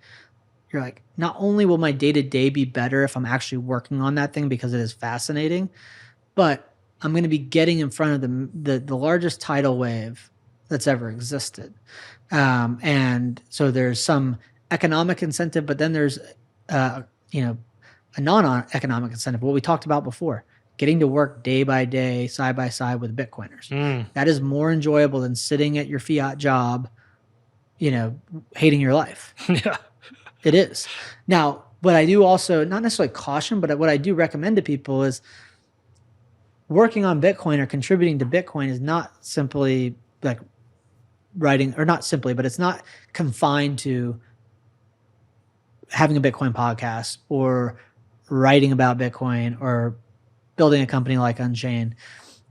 you're like, not only will my day-to-day be better if I'm actually working on that thing because it is fascinating, but I'm going to be getting in front of the largest tidal wave that's ever existed. And so there's some economic incentive, but then there's, a non-economic incentive, what we talked about before, getting to work day by day, side by side with Bitcoiners. That is more enjoyable than sitting at your fiat job, hating your life. Yeah. It is. Now, what I do also, not necessarily caution, but what I do recommend to people is working on Bitcoin or contributing to Bitcoin is not simply like writing, or not simply, but it's not confined to having a Bitcoin podcast or writing about Bitcoin or building a company like Unchained.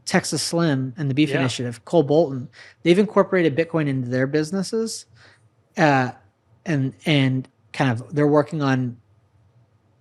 Texas Slim and the Beef Initiative, Cole Bolton, they've incorporated Bitcoin into their businesses, and kind of they're working on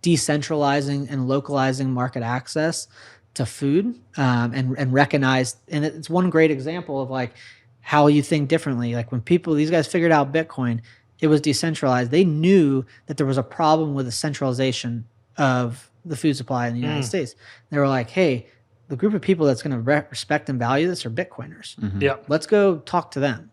decentralizing and localizing market access to food, and recognize, and it's one great example of like how you think differently. Like when these guys figured out Bitcoin, it was decentralized. They knew that there was a problem with the centralization of the food supply in the United States. They were like, hey, the group of people that's going to respect and value this are Bitcoiners. Yeah. Let's go talk to them.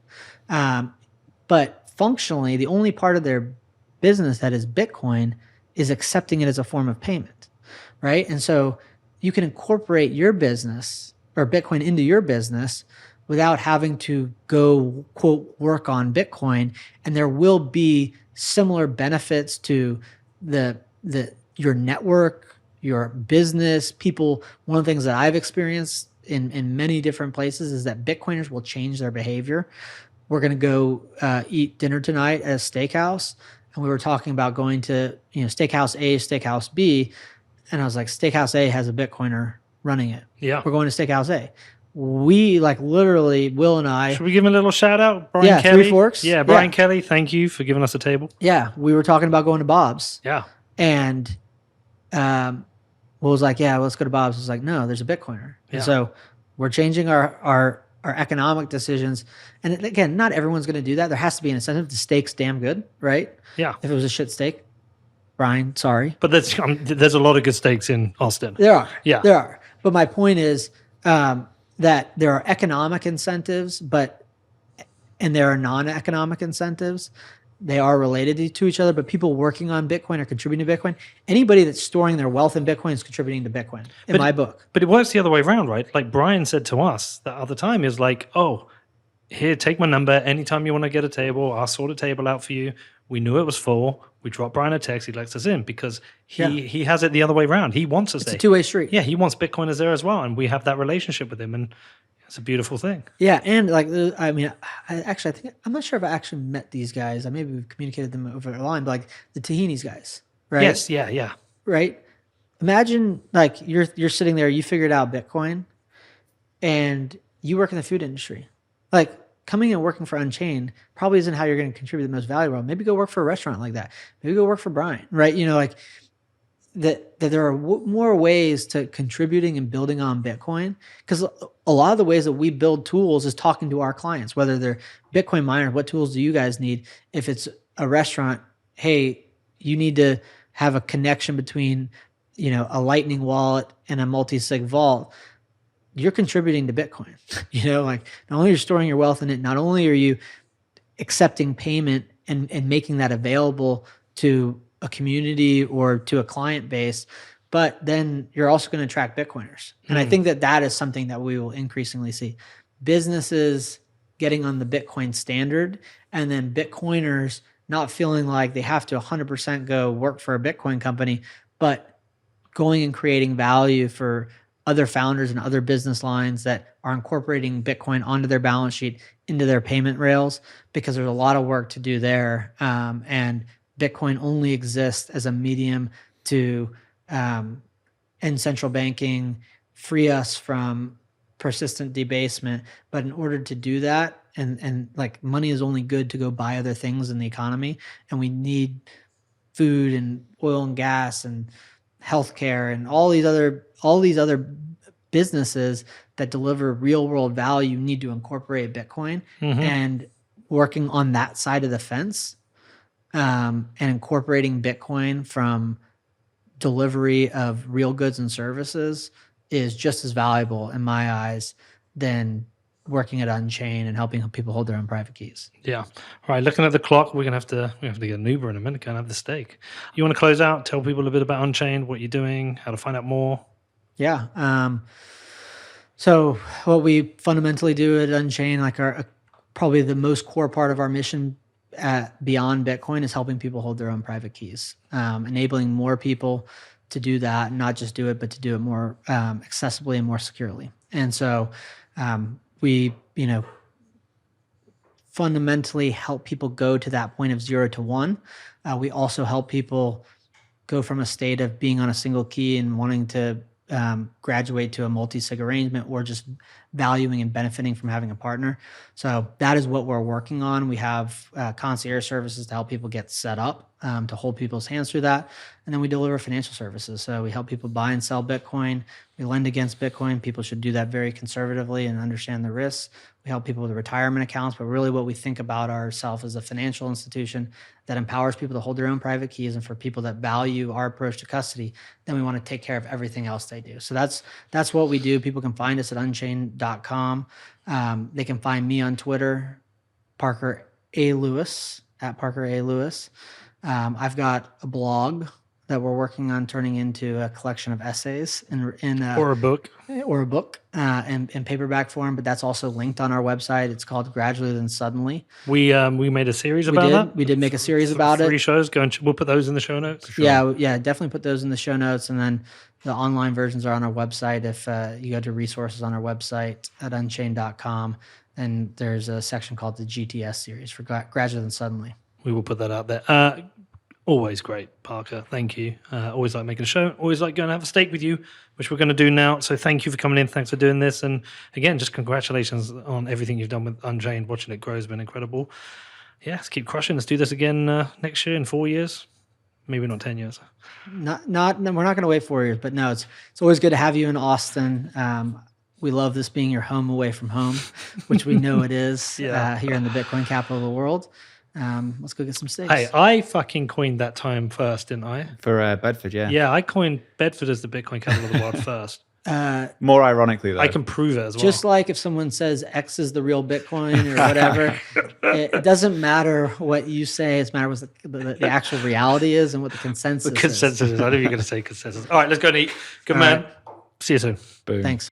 But functionally, the only part of their business that is Bitcoin is accepting it as a form of payment, right? And so you can incorporate your business or Bitcoin into your business without having to go, quote, work on Bitcoin. And there will be similar benefits to your network, your business, people. One of the things that I've experienced in many different places is that Bitcoiners will change their behavior. We're going to go eat dinner tonight at a steakhouse. And we were talking about going to, steakhouse A, steakhouse B. And I was like, steakhouse A has a Bitcoiner running it. Yeah. We're going to steakhouse A. We like literally, Will and I. Should we give him a little shout out? Brian Kelly. Three Forks. Yeah, Brian Kelly, thank you for giving us a table. Yeah. We were talking about going to Bob's. Yeah. And Will was like, yeah, let's go to Bob's. I was like, no, there's a Bitcoiner. Yeah. And so we're changing our economic decisions. And again, not everyone's going to do that. There has to be an incentive. The steak's damn good, right? Yeah. If it was a shit steak, Brian, sorry. But there's a lot of good steaks in Austin. There are. Yeah. There are. But my point is that there are economic incentives, and there are non-economic incentives. They are related to each other, but people working on Bitcoin are contributing to Bitcoin. Anybody that's storing their wealth in Bitcoin is contributing to Bitcoin, in my book. But it works the other way around, right? Like Brian said to us that other time, is like, oh, here, take my number. Anytime you want to get a table, I'll sort a table out for you. We knew it was full. We dropped Brian a text. He lets us in because he has it the other way around. He wants us there. It's a two-way street. Yeah, he wants Bitcoiners there as well. And we have that relationship with him. And It's a beautiful thing. Yeah, and like I mean, I think I'm not sure if I actually met these guys. Maybe we've communicated them over the line, but like the Tahini's guys, right? Yes, yeah. Right. Imagine like you're sitting there, you figured out Bitcoin, and you work in the food industry. Like coming and working for Unchained probably isn't how you're going to contribute the most value. Well, maybe go work for a restaurant like that. Maybe go work for Brian, right? You know, like that there are more ways to contributing and building on Bitcoin, because a lot of the ways that we build tools is talking to our clients, whether they're Bitcoin miners. What tools do you guys need? If it's a restaurant, hey, you need to have a connection between, you know, a Lightning wallet and a multi-sig vault. You're contributing to Bitcoin. You know, like not only are you storing your wealth in it, not only are you accepting payment and making that available to a community or to a client base, but then you're also going to attract Bitcoiners. And I think that is something that we will increasingly see. Businesses getting on the Bitcoin standard, and then Bitcoiners not feeling like they have to 100% go work for a Bitcoin company, but going and creating value for other founders and other business lines that are incorporating Bitcoin onto their balance sheet, into their payment rails, because there's a lot of work to do there. And Bitcoin only exists as a medium to end central banking, free us from persistent debasement. But in order to do that, and like money is only good to go buy other things in the economy, and we need food and oil and gas and healthcare and all these other businesses that deliver real world value need to incorporate Bitcoin. And working on that side of the fence, and incorporating Bitcoin from delivery of real goods and services is just as valuable in my eyes than working at Unchained and helping people hold their own private keys. Yeah. All right. Looking at the clock, we have to get an Uber in a minute. Go and have the steak. You want to close out? Tell people a bit about Unchained, what you're doing, how to find out more. Yeah. So what we fundamentally do at Unchained, like probably the most core part of our mission beyond Bitcoin, is helping people hold their own private keys, enabling more people to do that, and not just do it, but to do it more accessibly and more securely. And so we, fundamentally help people go to that point of 0 to 1. We also help people go from a state of being on a single key and wanting to graduate to a multi-sig arrangement, or just valuing and benefiting from having a partner. So that is what we're working on. We have concierge services to help people get set up, to hold people's hands through that. And then we deliver financial services. So we help people buy and sell Bitcoin. We lend against Bitcoin. People should do that very conservatively and understand the risks. We help people with retirement accounts, but really what we think about ourselves as a financial institution that empowers people to hold their own private keys. And for people that value our approach to custody, then we want to take care of everything else they do. So that's what we do. People can find us at unchained.com. They can find me on Twitter, Parker A. Lewis, at Parker A. Lewis. I've got a blog that we're working on turning into a collection of essays or a book in paperback form, but that's also linked on our website. It's called Gradually Then Suddenly. We made a series about that. We did make a series about it. 3 shows. We'll put those in the show notes. Sure. Yeah, definitely put those in the show notes. And then the online versions are on our website. If you go to resources on our website at unchained.com, and there's a section called the GTS series for Gradually Then Suddenly. We will put that out there. Always great, Parker. Thank you. Always like making a show. Always like going to have a steak with you, which we're going to do now. So thank you for coming in. Thanks for doing this. And again, just congratulations on everything you've done with Unchained. Watching it grow has been incredible. Yeah, let's keep crushing. Let's do this again next year in 4 years. Maybe not 10 years. No, we're not going to wait 4 years, but no, it's always good to have you in Austin. We love this being your home away from home, which we know it is here in the Bitcoin capital of the world. Let's go get some steaks. Hey, I fucking coined that time first, didn't I? For Bedford, yeah. Yeah, I coined Bedford as the Bitcoin capital of the world first. More ironically, though. I can prove it as well. Just like if someone says X is the real Bitcoin or whatever, it doesn't matter what you say. It matters what the actual reality is and what the consensus is. The consensus is. I know you're going to say consensus. All right, let's go and eat. Good man. Right. See you soon. Boom. Thanks.